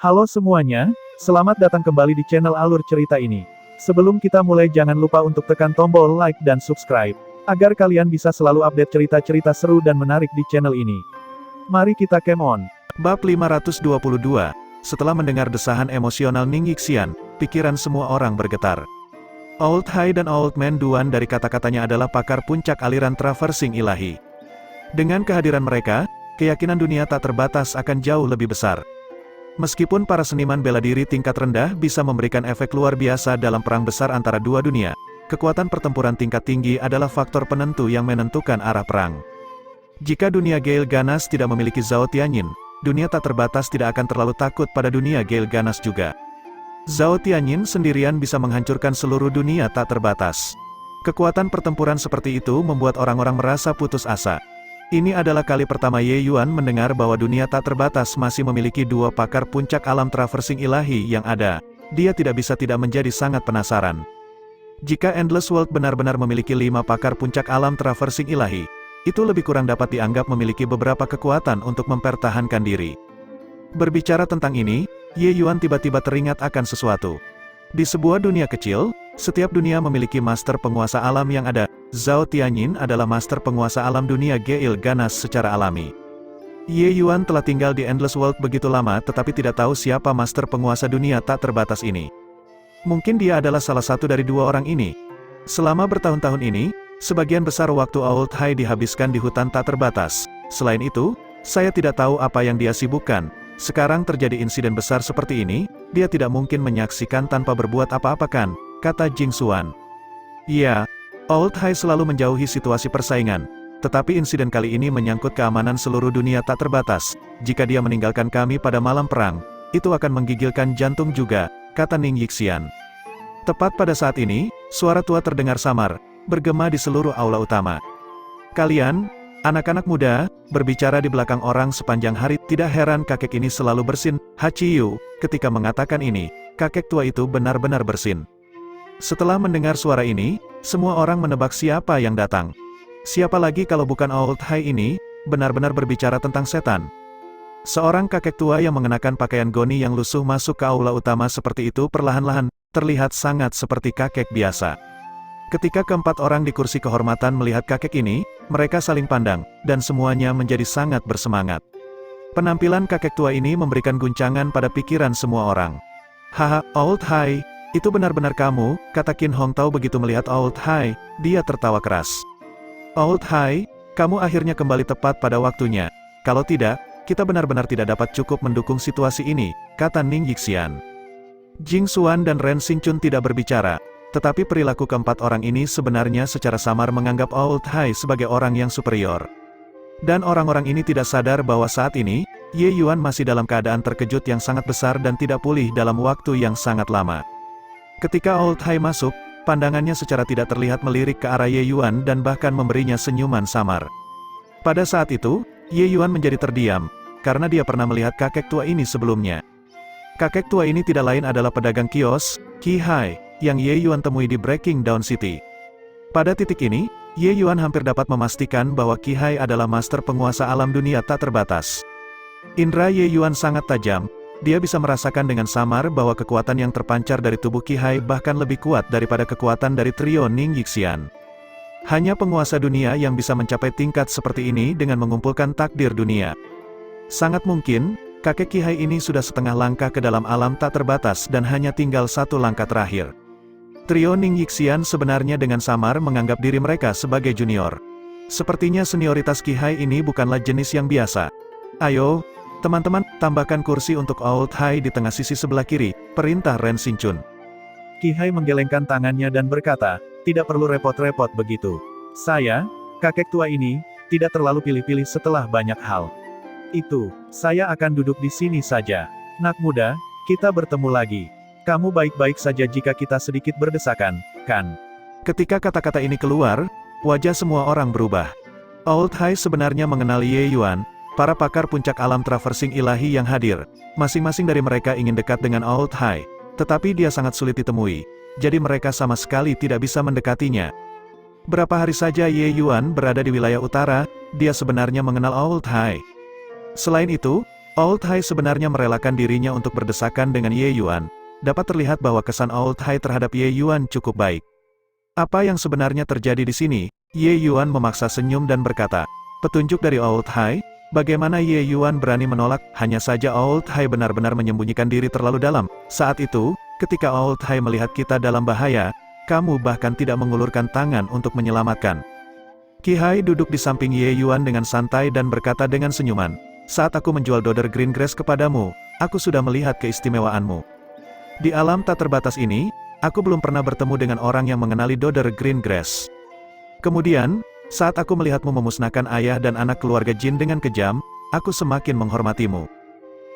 Halo semuanya, selamat datang kembali di channel Alur Cerita ini. Sebelum kita mulai jangan lupa untuk tekan tombol like dan subscribe, agar kalian bisa selalu update cerita-cerita seru dan menarik di channel ini. Mari kita game on. Bab 522. Setelah mendengar desahan emosional Ning Yixian, pikiran semua orang bergetar. Old Hai dan Old Man Duan dari kata-katanya adalah pakar puncak aliran traversing ilahi. Dengan kehadiran mereka, keyakinan dunia tak terbatas akan jauh lebih besar. Meskipun para seniman bela diri tingkat rendah bisa memberikan efek luar biasa dalam perang besar antara dua dunia, kekuatan pertempuran tingkat tinggi adalah faktor penentu yang menentukan arah perang. Jika dunia Gale ganas tidak memiliki Zhao Tianyin, dunia tak terbatas tidak akan terlalu takut pada dunia Gale ganas juga. Zhao Tianyin sendirian bisa menghancurkan seluruh dunia tak terbatas. Kekuatan pertempuran seperti itu membuat orang-orang merasa putus asa. Ini adalah kali pertama Ye Yuan mendengar bahwa dunia tak terbatas masih memiliki dua pakar puncak alam traversing ilahi yang ada. Dia tidak bisa tidak menjadi sangat penasaran. Jika Endless World benar-benar memiliki 5 pakar puncak alam traversing ilahi, itu lebih kurang dapat dianggap memiliki beberapa kekuatan untuk mempertahankan diri. Berbicara tentang ini, Ye Yuan tiba-tiba teringat akan sesuatu. Di sebuah dunia kecil, setiap dunia memiliki master penguasa alam yang ada. Zhao Tianyin adalah master penguasa alam dunia Gale ganas secara alami. Ye Yuan telah tinggal di Endless World begitu lama tetapi tidak tahu siapa master penguasa dunia tak terbatas ini. Mungkin dia adalah salah satu dari dua orang ini. Selama bertahun-tahun ini, sebagian besar waktu Old Hai dihabiskan di hutan tak terbatas. Selain itu, saya tidak tahu apa yang dia sibukkan. Sekarang terjadi insiden besar seperti ini, dia tidak mungkin menyaksikan tanpa berbuat apa-apa kan, kata Jing Xuan. Ya, Old Hai selalu menjauhi situasi persaingan, tetapi insiden kali ini menyangkut keamanan seluruh dunia tak terbatas. Jika dia meninggalkan kami pada malam perang, itu akan menggigilkan jantung juga, kata Ning Yixian. Tepat pada saat ini, suara tua terdengar samar, bergema di seluruh aula utama. Kalian, anak-anak muda, berbicara di belakang orang sepanjang hari, tidak heran kakek ini selalu bersin. Hachiyu, ketika mengatakan ini, kakek tua itu benar-benar bersin. Setelah mendengar suara ini, semua orang menebak siapa yang datang. Siapa lagi kalau bukan Old Hai ini, benar-benar berbicara tentang setan. Seorang kakek tua yang mengenakan pakaian goni yang lusuh masuk ke aula utama seperti itu perlahan-lahan, terlihat sangat seperti kakek biasa. Ketika keempat orang di kursi kehormatan melihat kakek ini, mereka saling pandang, dan semuanya menjadi sangat bersemangat. Penampilan kakek tua ini memberikan guncangan pada pikiran semua orang. Haha, Old Hai, itu benar-benar kamu, kata Qin Hong Tao begitu melihat Old Hai, dia tertawa keras. Old Hai, kamu akhirnya kembali tepat pada waktunya. Kalau tidak, kita benar-benar tidak dapat cukup mendukung situasi ini, kata Ning Yixian. Jing Xuan dan Ren Xingchun tidak berbicara, tetapi perilaku keempat orang ini sebenarnya secara samar menganggap Old Hai sebagai orang yang superior. Dan orang-orang ini tidak sadar bahwa saat ini, Ye Yuan masih dalam keadaan terkejut yang sangat besar dan tidak pulih dalam waktu yang sangat lama. Ketika Old Hai masuk, pandangannya secara tidak terlihat melirik ke arah Ye Yuan dan bahkan memberinya senyuman samar. Pada saat itu, Ye Yuan menjadi terdiam, karena dia pernah melihat kakek tua ini sebelumnya. Kakek tua ini tidak lain adalah pedagang kios, Qi Hai, yang Ye Yuan temui di Breaking Down City. Pada titik ini, Ye Yuan hampir dapat memastikan bahwa Qi Hai adalah master penguasa alam dunia tak terbatas. Indra Ye Yuan sangat tajam. Dia bisa merasakan dengan samar bahwa kekuatan yang terpancar dari tubuh Qi Hai bahkan lebih kuat daripada kekuatan dari trio Ning Yixian. Hanya penguasa dunia yang bisa mencapai tingkat seperti ini dengan mengumpulkan takdir dunia. Sangat mungkin, kakek Qi Hai ini sudah setengah langkah ke dalam alam tak terbatas dan hanya tinggal satu langkah terakhir. Trio Ning Yixian sebenarnya dengan samar menganggap diri mereka sebagai junior. Sepertinya senioritas Qi Hai ini bukanlah jenis yang biasa. Ayo, teman-teman, tambahkan kursi untuk Old Hai di tengah sisi sebelah kiri, perintah Ren Xingchun. Qi Hai menggelengkan tangannya dan berkata, tidak perlu repot-repot begitu. Saya, kakek tua ini, tidak terlalu pilih-pilih setelah banyak hal. Itu, saya akan duduk di sini saja. Nak muda, kita bertemu lagi. Kamu baik-baik saja jika kita sedikit berdesakan, kan? Ketika kata-kata ini keluar, wajah semua orang berubah. Old Hai sebenarnya mengenal Ye Yuan, para pakar puncak alam traversing ilahi yang hadir. Masing-masing dari mereka ingin dekat dengan Old Hai, tetapi dia sangat sulit ditemui, jadi mereka sama sekali tidak bisa mendekatinya. Berapa hari saja Ye Yuan berada di wilayah utara, dia sebenarnya mengenal Old Hai. Selain itu, Old Hai sebenarnya merelakan dirinya untuk berdesakan dengan Ye Yuan. Dapat terlihat bahwa kesan Old Hai terhadap Ye Yuan cukup baik. Apa yang sebenarnya terjadi di sini? Ye Yuan memaksa senyum dan berkata, petunjuk dari Old Hai? Bagaimana Ye Yuan berani menolak? Hanya saja Old Hai benar-benar menyembunyikan diri terlalu dalam. Saat itu, ketika Old Hai melihat kita dalam bahaya, kamu bahkan tidak mengulurkan tangan untuk menyelamatkan. Qi Hai duduk di samping Ye Yuan dengan santai dan berkata dengan senyuman, saat aku menjual Dodder Green Grass kepadamu, aku sudah melihat keistimewaanmu. Di alam tak terbatas ini, aku belum pernah bertemu dengan orang yang mengenali Dodder Green Grass. Kemudian, saat aku melihatmu memusnahkan ayah dan anak keluarga Jin dengan kejam, aku semakin menghormatimu.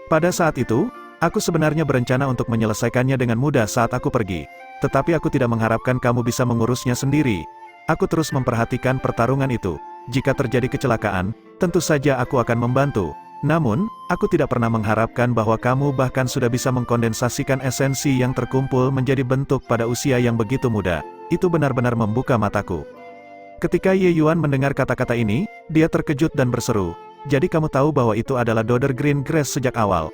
Pada saat itu, aku sebenarnya berencana untuk menyelesaikannya dengan mudah saat aku pergi. Tetapi aku tidak mengharapkan kamu bisa mengurusnya sendiri. Aku terus memperhatikan pertarungan itu. Jika terjadi kecelakaan, tentu saja aku akan membantu. Namun, aku tidak pernah mengharapkan bahwa kamu bahkan sudah bisa mengkondensasikan esensi yang terkumpul menjadi bentuk pada usia yang begitu muda. Itu benar-benar membuka mataku. Ketika Ye Yuan mendengar kata-kata ini, dia terkejut dan berseru, jadi kamu tahu bahwa itu adalah Dodder Green Grass sejak awal.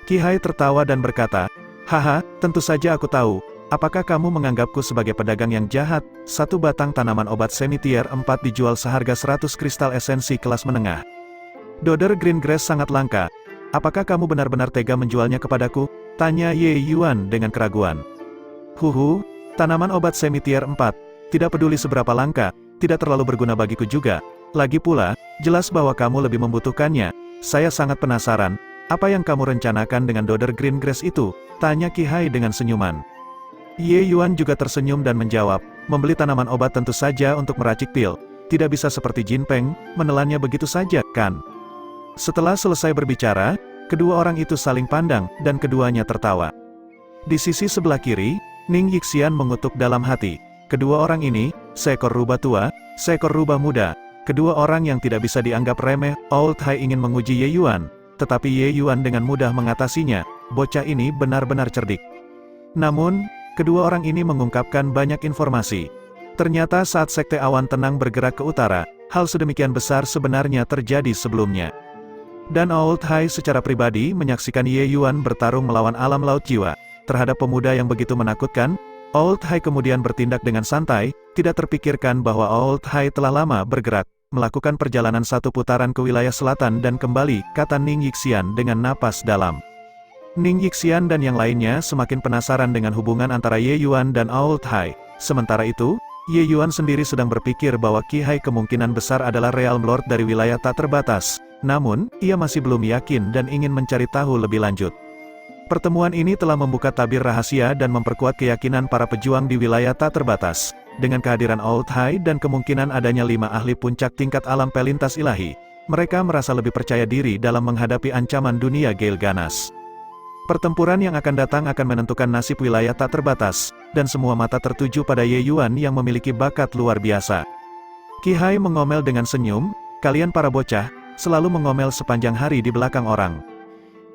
Qi Hai tertawa dan berkata, haha, tentu saja aku tahu. Apakah kamu menganggapku sebagai pedagang yang jahat? Satu batang tanaman obat semi-tier 4 dijual seharga 100 kristal esensi kelas menengah. Dodder Green Grass sangat langka. Apakah kamu benar-benar tega menjualnya kepadaku? Tanya Ye Yuan dengan keraguan. Huhu, tanaman obat semi-tier 4. Tidak peduli seberapa langka, tidak terlalu berguna bagiku juga. Lagi pula, jelas bahwa kamu lebih membutuhkannya. Saya sangat penasaran, apa yang kamu rencanakan dengan Dodder Green Grass itu? Tanya Qi Hai dengan senyuman. Ye Yuan juga tersenyum dan menjawab, membeli tanaman obat tentu saja untuk meracik pil. Tidak bisa seperti Jin Peng, menelannya begitu saja, kan? Setelah selesai berbicara, kedua orang itu saling pandang, dan keduanya tertawa. Di sisi sebelah kiri, Ning Yixian mengutuk dalam hati. Kedua orang ini, seekor rubah tua, seekor rubah muda. Kedua orang yang tidak bisa dianggap remeh. Old Hai ingin menguji Ye Yuan, tetapi Ye Yuan dengan mudah mengatasinya. Bocah ini benar-benar cerdik. Namun, kedua orang ini mengungkapkan banyak informasi. Ternyata saat Sekte Awan Tenang bergerak ke utara, hal sedemikian besar sebenarnya terjadi sebelumnya. Dan Old Hai secara pribadi menyaksikan Ye Yuan bertarung melawan alam laut jiwa. Terhadap pemuda yang begitu menakutkan, Old Hai kemudian bertindak dengan santai, tidak terpikirkan bahwa Old Hai telah lama bergerak, melakukan perjalanan satu putaran ke wilayah selatan dan kembali, kata Ning Yixian dengan napas dalam. Ning Yixian dan yang lainnya semakin penasaran dengan hubungan antara Ye Yuan dan Old Hai. Sementara itu, Ye Yuan sendiri sedang berpikir bahwa Qi Hai kemungkinan besar adalah Realm Lord dari wilayah tak terbatas. Namun, ia masih belum yakin dan ingin mencari tahu lebih lanjut. Pertemuan ini telah membuka tabir rahasia dan memperkuat keyakinan para pejuang di wilayah tak terbatas. Dengan kehadiran Old Hai dan kemungkinan adanya 5 ahli puncak tingkat alam pelintas ilahi, mereka merasa lebih percaya diri dalam menghadapi ancaman dunia Gale ganas. Pertempuran yang akan datang akan menentukan nasib wilayah tak terbatas, dan semua mata tertuju pada Ye Yuan yang memiliki bakat luar biasa. Qi Hai mengomel dengan senyum, kalian para bocah, selalu mengomel sepanjang hari di belakang orang.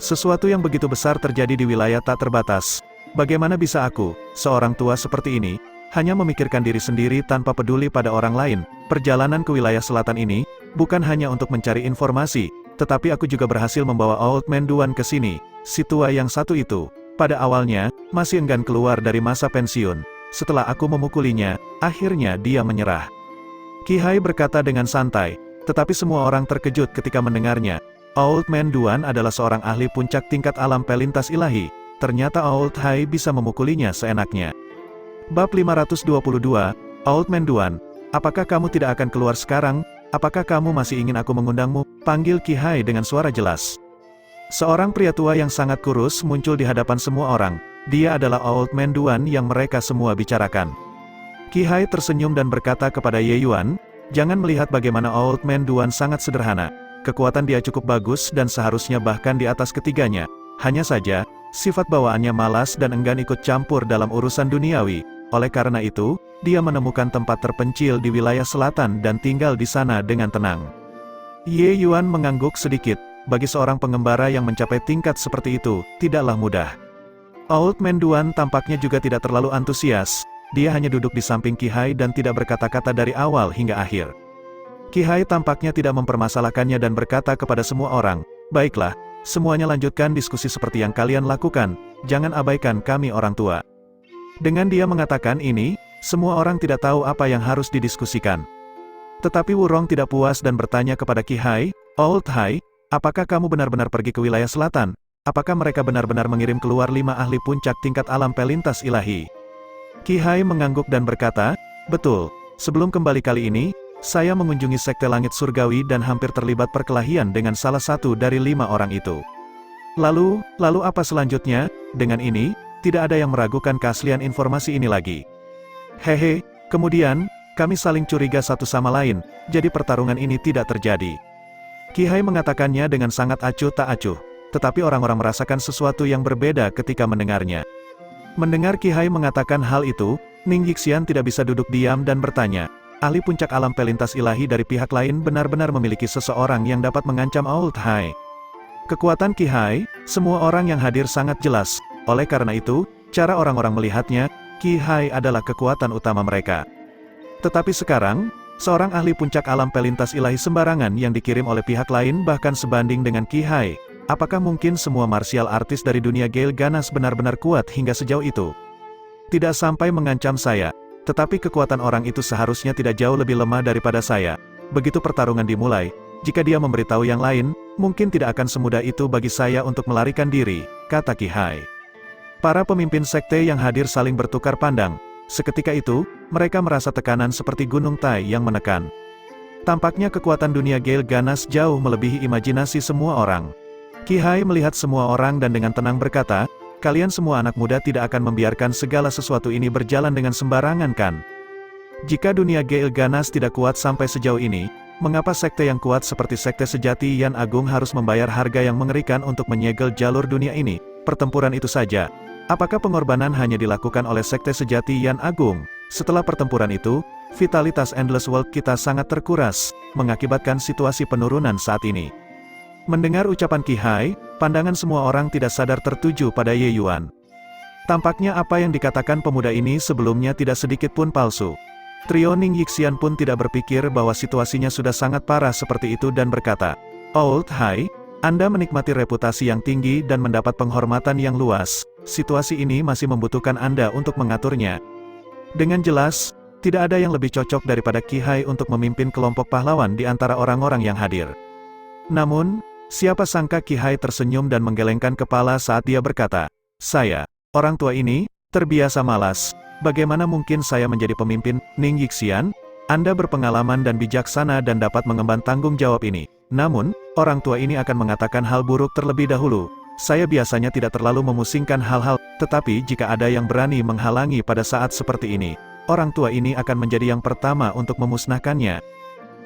Sesuatu yang begitu besar terjadi di wilayah tak terbatas. Bagaimana bisa aku, seorang tua seperti ini, hanya memikirkan diri sendiri tanpa peduli pada orang lain? Perjalanan ke wilayah selatan ini, bukan hanya untuk mencari informasi, tetapi aku juga berhasil membawa Old Man Duan ke sini. Si tua yang satu itu, pada awalnya, masih enggan keluar dari masa pensiun. Setelah aku memukulinya, akhirnya dia menyerah. Qi Hai berkata dengan santai, tetapi semua orang terkejut ketika mendengarnya. Old Man Duan adalah seorang ahli puncak tingkat alam pelintas ilahi. Ternyata Old Hai bisa memukulinya seenaknya. Bab 522, Old Man Duan, apakah kamu tidak akan keluar sekarang? Apakah kamu masih ingin aku mengundangmu? Panggil Qi Hai dengan suara jelas. Seorang pria tua yang sangat kurus muncul di hadapan semua orang. Dia adalah Old Man Duan yang mereka semua bicarakan. Qi Hai tersenyum dan berkata kepada Ye Yuan, jangan melihat bagaimana Old Man Duan sangat sederhana. Kekuatan dia cukup bagus dan seharusnya bahkan di atas ketiganya. Hanya saja, sifat bawaannya malas dan enggan ikut campur dalam urusan duniawi. Oleh karena itu, dia menemukan tempat terpencil di wilayah selatan dan tinggal di sana dengan tenang. Ye Yuan mengangguk sedikit. Bagi seorang pengembara yang mencapai tingkat seperti itu, tidaklah mudah. Old Man Duan tampaknya juga tidak terlalu antusias. Dia hanya duduk di samping Qi Hai dan tidak berkata-kata dari awal hingga akhir. Qi Hai tampaknya tidak mempermasalahkannya dan berkata kepada semua orang, baiklah, semuanya lanjutkan diskusi seperti yang kalian lakukan, jangan abaikan kami orang tua. Dengan dia mengatakan ini, semua orang tidak tahu apa yang harus didiskusikan. Tetapi Wurong tidak puas dan bertanya kepada Qi Hai, Old Hai, apakah kamu benar-benar pergi ke wilayah selatan? Apakah mereka benar-benar mengirim keluar 5 ahli puncak tingkat alam pelintas ilahi? Qi Hai mengangguk dan berkata, betul, sebelum kembali kali ini, saya mengunjungi sekte langit surgawi dan hampir terlibat perkelahian dengan salah satu dari 5 orang itu. Lalu apa selanjutnya? Dengan ini, tidak ada yang meragukan keaslian informasi ini lagi. Hehe, kemudian, kami saling curiga satu sama lain, jadi pertarungan ini tidak terjadi. Qi Hai mengatakannya dengan sangat acuh tak acuh, tetapi orang-orang merasakan sesuatu yang berbeda ketika mendengarnya. Mendengar Qi Hai mengatakan hal itu, Ning Yixian tidak bisa duduk diam dan bertanya, ahli puncak alam pelintas ilahi dari pihak lain benar-benar memiliki seseorang yang dapat mengancam Old Hai. Kekuatan Qi Hai, semua orang yang hadir sangat jelas, oleh karena itu, cara orang-orang melihatnya, Qi Hai adalah kekuatan utama mereka. Tetapi sekarang, seorang ahli puncak alam pelintas ilahi sembarangan yang dikirim oleh pihak lain bahkan sebanding dengan Qi Hai. Apakah mungkin semua martial artis dari dunia Gale ganas benar-benar kuat hingga sejauh itu? Tidak sampai mengancam saya. Tetapi kekuatan orang itu seharusnya tidak jauh lebih lemah daripada saya. Begitu pertarungan dimulai, jika dia memberitahu yang lain, mungkin tidak akan semudah itu bagi saya untuk melarikan diri, kata Qi Hai. Para pemimpin sekte yang hadir saling bertukar pandang. Seketika itu, mereka merasa tekanan seperti gunung Tai yang menekan. Tampaknya kekuatan dunia Gale ganas jauh melebihi imajinasi semua orang. Qi Hai melihat semua orang dan dengan tenang berkata, kalian semua anak muda tidak akan membiarkan segala sesuatu ini berjalan dengan sembarangan kan? Jika dunia Gale ganas tidak kuat sampai sejauh ini, mengapa sekte yang kuat seperti sekte sejati Yan Agung harus membayar harga yang mengerikan untuk menyegel jalur dunia ini? Pertempuran itu saja. Apakah pengorbanan hanya dilakukan oleh sekte sejati Yan Agung? Setelah pertempuran itu, vitalitas Endless World kita sangat terkuras, mengakibatkan situasi penurunan saat ini. Mendengar ucapan Qi Hai, pandangan semua orang tidak sadar tertuju pada Ye Yuan. Tampaknya apa yang dikatakan pemuda ini sebelumnya tidak sedikit pun palsu. Trio Ning Yixian pun tidak berpikir bahwa situasinya sudah sangat parah seperti itu dan berkata, Old Hai, Anda menikmati reputasi yang tinggi dan mendapat penghormatan yang luas. Situasi ini masih membutuhkan Anda untuk mengaturnya. Dengan jelas, tidak ada yang lebih cocok daripada Qi Hai untuk memimpin kelompok pahlawan di antara orang-orang yang hadir. Namun, siapa sangka Qi Hai tersenyum dan menggelengkan kepala saat dia berkata, saya, orang tua ini, terbiasa malas. Bagaimana mungkin saya menjadi pemimpin? Ning Yixian, Anda berpengalaman dan bijaksana dan dapat mengemban tanggung jawab ini. Namun, orang tua ini akan mengatakan hal buruk terlebih dahulu. Saya biasanya tidak terlalu memusingkan hal-hal, tetapi jika ada yang berani menghalangi pada saat seperti ini, orang tua ini akan menjadi yang pertama untuk memusnahkannya.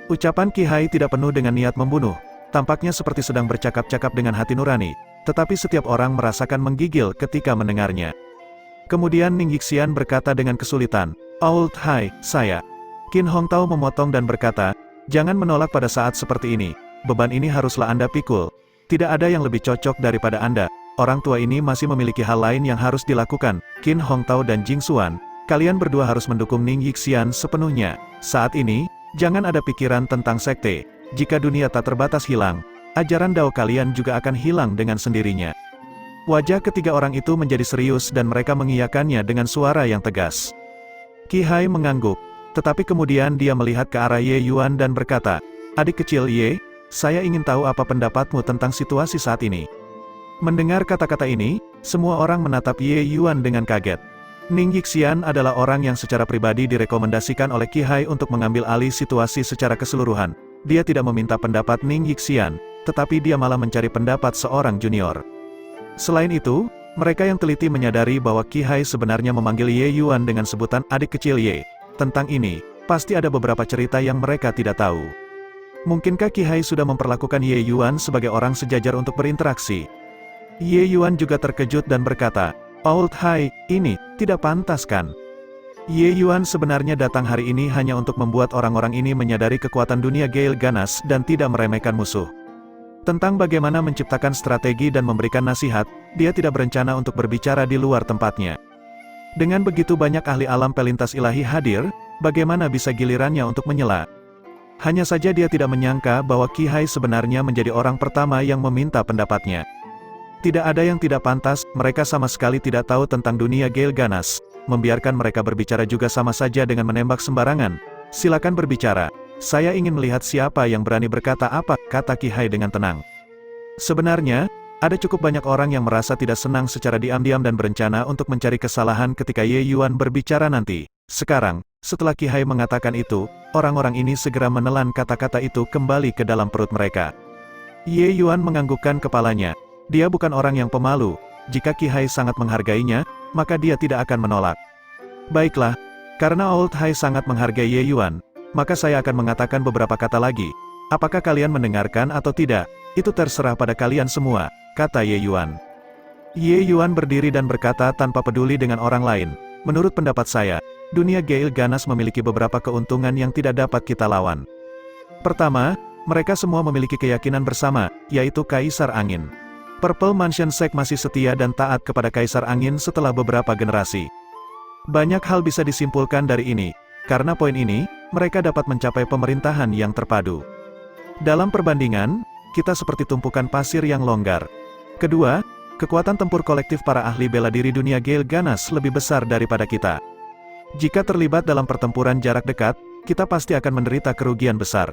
Ucapan Qi Hai tidak penuh dengan niat membunuh. Tampaknya seperti sedang bercakap-cakap dengan hati nurani, tetapi setiap orang merasakan menggigil ketika mendengarnya. Kemudian Ning Yixian berkata dengan kesulitan, Old Hai, saya. Qin Hongtao memotong dan berkata, jangan menolak pada saat seperti ini, beban ini haruslah Anda pikul. Tidak ada yang lebih cocok daripada Anda. Orang tua ini masih memiliki hal lain yang harus dilakukan. Qin Hongtao dan Jing Xuan, kalian berdua harus mendukung Ning Yixian sepenuhnya. Saat ini, jangan ada pikiran tentang sekte. Jika dunia tak terbatas hilang, ajaran Dao kalian juga akan hilang dengan sendirinya. Wajah ketiga orang itu menjadi serius dan mereka mengiyakannya dengan suara yang tegas. Qi Hai mengangguk, tetapi kemudian dia melihat ke arah Ye Yuan dan berkata, adik kecil Ye, saya ingin tahu apa pendapatmu tentang situasi saat ini. Mendengar kata-kata ini, semua orang menatap Ye Yuan dengan kaget. Ning Yixian adalah orang yang secara pribadi direkomendasikan oleh Qi Hai untuk mengambil alih situasi secara keseluruhan. Dia tidak meminta pendapat Ning Yixian, tetapi dia malah mencari pendapat seorang junior. Selain itu, mereka yang teliti menyadari bahwa Qi Hai sebenarnya memanggil Ye Yuan dengan sebutan adik kecil Ye. Tentang ini, pasti ada beberapa cerita yang mereka tidak tahu. Mungkinkah Qi Hai sudah memperlakukan Ye Yuan sebagai orang sejajar untuk berinteraksi? Ye Yuan juga terkejut dan berkata, Old Hai, ini tidak pantas kan? Ye Yuan sebenarnya datang hari ini hanya untuk membuat orang-orang ini menyadari kekuatan dunia Gale ganas dan tidak meremehkan musuh. Tentang bagaimana menciptakan strategi dan memberikan nasihat, dia tidak berencana untuk berbicara di luar tempatnya. Dengan begitu banyak ahli alam pelintas ilahi hadir, bagaimana bisa gilirannya untuk menyela? Hanya saja dia tidak menyangka bahwa Qi Hai sebenarnya menjadi orang pertama yang meminta pendapatnya. Tidak ada yang tidak pantas, mereka sama sekali tidak tahu tentang dunia Gale Ganas. Membiarkan mereka berbicara juga sama saja dengan menembak sembarangan. Silakan berbicara. Saya ingin melihat siapa yang berani berkata apa, kata Qi Hai dengan tenang. Sebenarnya, ada cukup banyak orang yang merasa tidak senang secara diam-diam dan berencana untuk mencari kesalahan ketika Ye Yuan berbicara nanti. Sekarang, setelah Qi Hai mengatakan itu, orang-orang ini segera menelan kata-kata itu kembali ke dalam perut mereka. Ye Yuan menganggukkan kepalanya. Dia bukan orang yang pemalu. Jika Qi Hai sangat menghargainya, maka dia tidak akan menolak. Baiklah, karena Old Hai sangat menghargai Ye Yuan, maka saya akan mengatakan beberapa kata lagi. Apakah kalian mendengarkan atau tidak? Itu terserah pada kalian semua, kata Ye Yuan. Ye Yuan berdiri dan berkata tanpa peduli dengan orang lain. Menurut pendapat saya, dunia Gale Ganas memiliki beberapa keuntungan yang tidak dapat kita lawan. Pertama, mereka semua memiliki keyakinan bersama, yaitu Kaisar Angin. Purple Mansion Sect masih setia dan taat kepada Kaisar Angin setelah beberapa generasi. Banyak hal bisa disimpulkan dari ini. Karena poin ini, mereka dapat mencapai pemerintahan yang terpadu. Dalam perbandingan, kita seperti tumpukan pasir yang longgar. Kedua, kekuatan tempur kolektif para ahli bela diri dunia Gale Ganas lebih besar daripada kita. Jika terlibat dalam pertempuran jarak dekat, kita pasti akan menderita kerugian besar.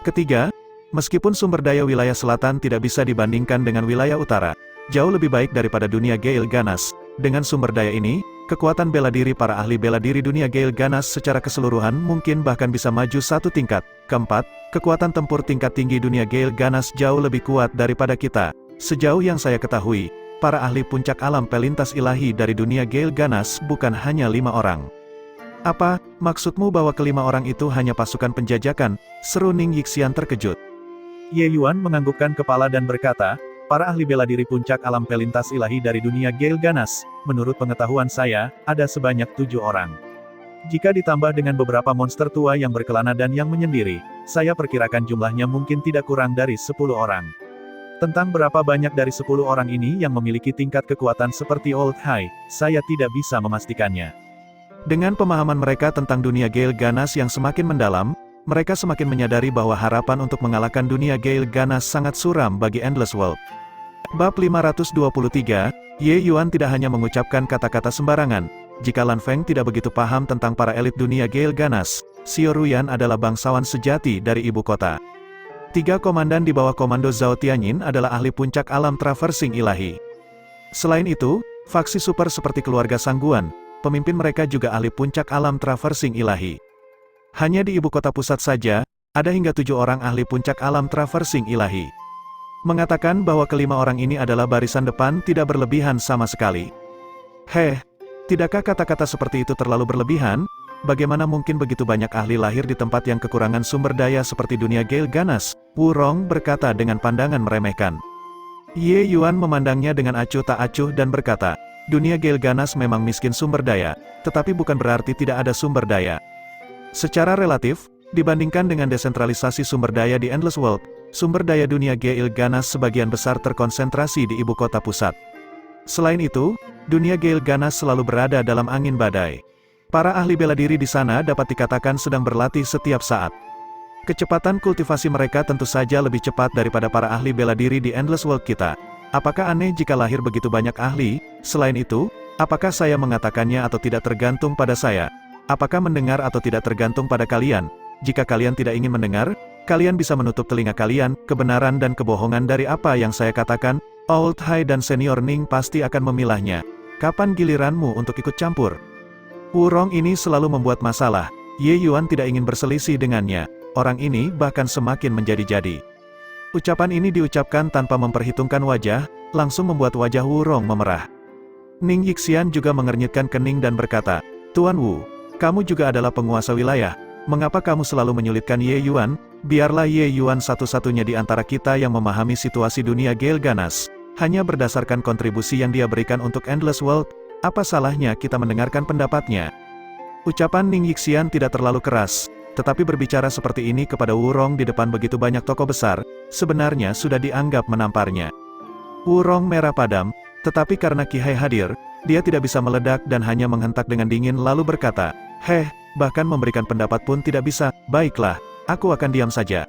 Ketiga, meskipun sumber daya wilayah selatan tidak bisa dibandingkan dengan wilayah utara, jauh lebih baik daripada dunia Gale Ganas. Dengan sumber daya ini, kekuatan bela diri para ahli bela diri dunia Gale Ganas secara keseluruhan mungkin bahkan bisa maju satu tingkat. Keempat, kekuatan tempur tingkat tinggi dunia Gale Ganas jauh lebih kuat daripada kita. Sejauh yang saya ketahui, para ahli puncak alam pelintas ilahi dari dunia Gale Ganas bukan hanya 5 orang. Apa, maksudmu bahwa kelima orang itu hanya pasukan penjajakan? Seru Ning Yixian terkejut. Ye Yuan menganggukkan kepala dan berkata, para ahli bela diri puncak alam pelintas ilahi dari dunia Gale Ganas, menurut pengetahuan saya, ada sebanyak 7 orang. Jika ditambah dengan beberapa monster tua yang berkelana dan yang menyendiri, saya perkirakan jumlahnya mungkin tidak kurang dari 10 orang. Tentang berapa banyak dari 10 orang ini yang memiliki tingkat kekuatan seperti Old Hai, saya tidak bisa memastikannya. Dengan pemahaman mereka tentang dunia Gale Ganas yang semakin mendalam, mereka semakin menyadari bahwa harapan untuk mengalahkan dunia Gale Ganas sangat suram bagi Endless World. Bab 523, Ye Yuan tidak hanya mengucapkan kata-kata sembarangan. Jika Lan Feng tidak begitu paham tentang para elit dunia Gale Ganas, Xiao Ruyan adalah bangsawan sejati dari ibu kota. 3 komandan di bawah komando Zhao Tianyin adalah ahli puncak alam traversing ilahi. Selain itu, faksi super seperti keluarga Sangguan, pemimpin mereka juga ahli puncak alam traversing ilahi. Hanya di ibu kota pusat saja, ada hingga 7 orang ahli puncak alam traversing ilahi. Mengatakan bahwa kelima orang ini adalah barisan depan tidak berlebihan sama sekali. Tidakkah kata-kata seperti itu terlalu berlebihan? Bagaimana mungkin begitu banyak ahli lahir di tempat yang kekurangan sumber daya seperti dunia Gale Ganas? Wu Rong berkata dengan pandangan meremehkan. Ye Yuan memandangnya dengan acuh tak acuh dan berkata, dunia Gale Ganas memang miskin sumber daya, tetapi bukan berarti tidak ada sumber daya. Secara relatif, dibandingkan dengan desentralisasi sumber daya di Endless World, sumber daya dunia Gale Ganas sebagian besar terkonsentrasi di ibu kota pusat. Selain itu, dunia Gale Ganas selalu berada dalam angin badai. Para ahli bela diri di sana dapat dikatakan sedang berlatih setiap saat. Kecepatan kultivasi mereka tentu saja lebih cepat daripada para ahli bela diri di Endless World kita. Apakah aneh jika lahir begitu banyak ahli? Selain itu, apakah saya mengatakannya atau tidak tergantung pada saya? Apakah mendengar atau tidak tergantung pada kalian? Jika kalian tidak ingin mendengar, kalian bisa menutup telinga kalian. Kebenaran dan kebohongan dari apa yang saya katakan, Old Hai dan Senior Ning pasti akan memilahnya. Kapan giliranmu untuk ikut campur? Wu Rong ini selalu membuat masalah. Ye Yuan tidak ingin berselisih dengannya. Orang ini bahkan semakin menjadi-jadi. Ucapan ini diucapkan tanpa memperhitungkan wajah, langsung membuat wajah Wu Rong memerah. Ning Yixian juga mengernyitkan kening dan berkata, Tuan Wu, kamu juga adalah penguasa wilayah. Mengapa kamu selalu menyulitkan Ye Yuan? Biarlah Ye Yuan satu-satunya di antara kita yang memahami situasi dunia Gale Ganas. Hanya berdasarkan kontribusi yang dia berikan untuk Endless World, apa salahnya kita mendengarkan pendapatnya? Ucapan Ning Yixian tidak terlalu keras, tetapi berbicara seperti ini kepada Wu Rong di depan begitu banyak tokoh besar, sebenarnya sudah dianggap menamparnya. Wu Rong merah padam, tetapi karena Qi Hai hadir, dia tidak bisa meledak dan hanya menghentak dengan dingin lalu berkata, bahkan memberikan pendapat pun tidak bisa. Baiklah, aku akan diam saja.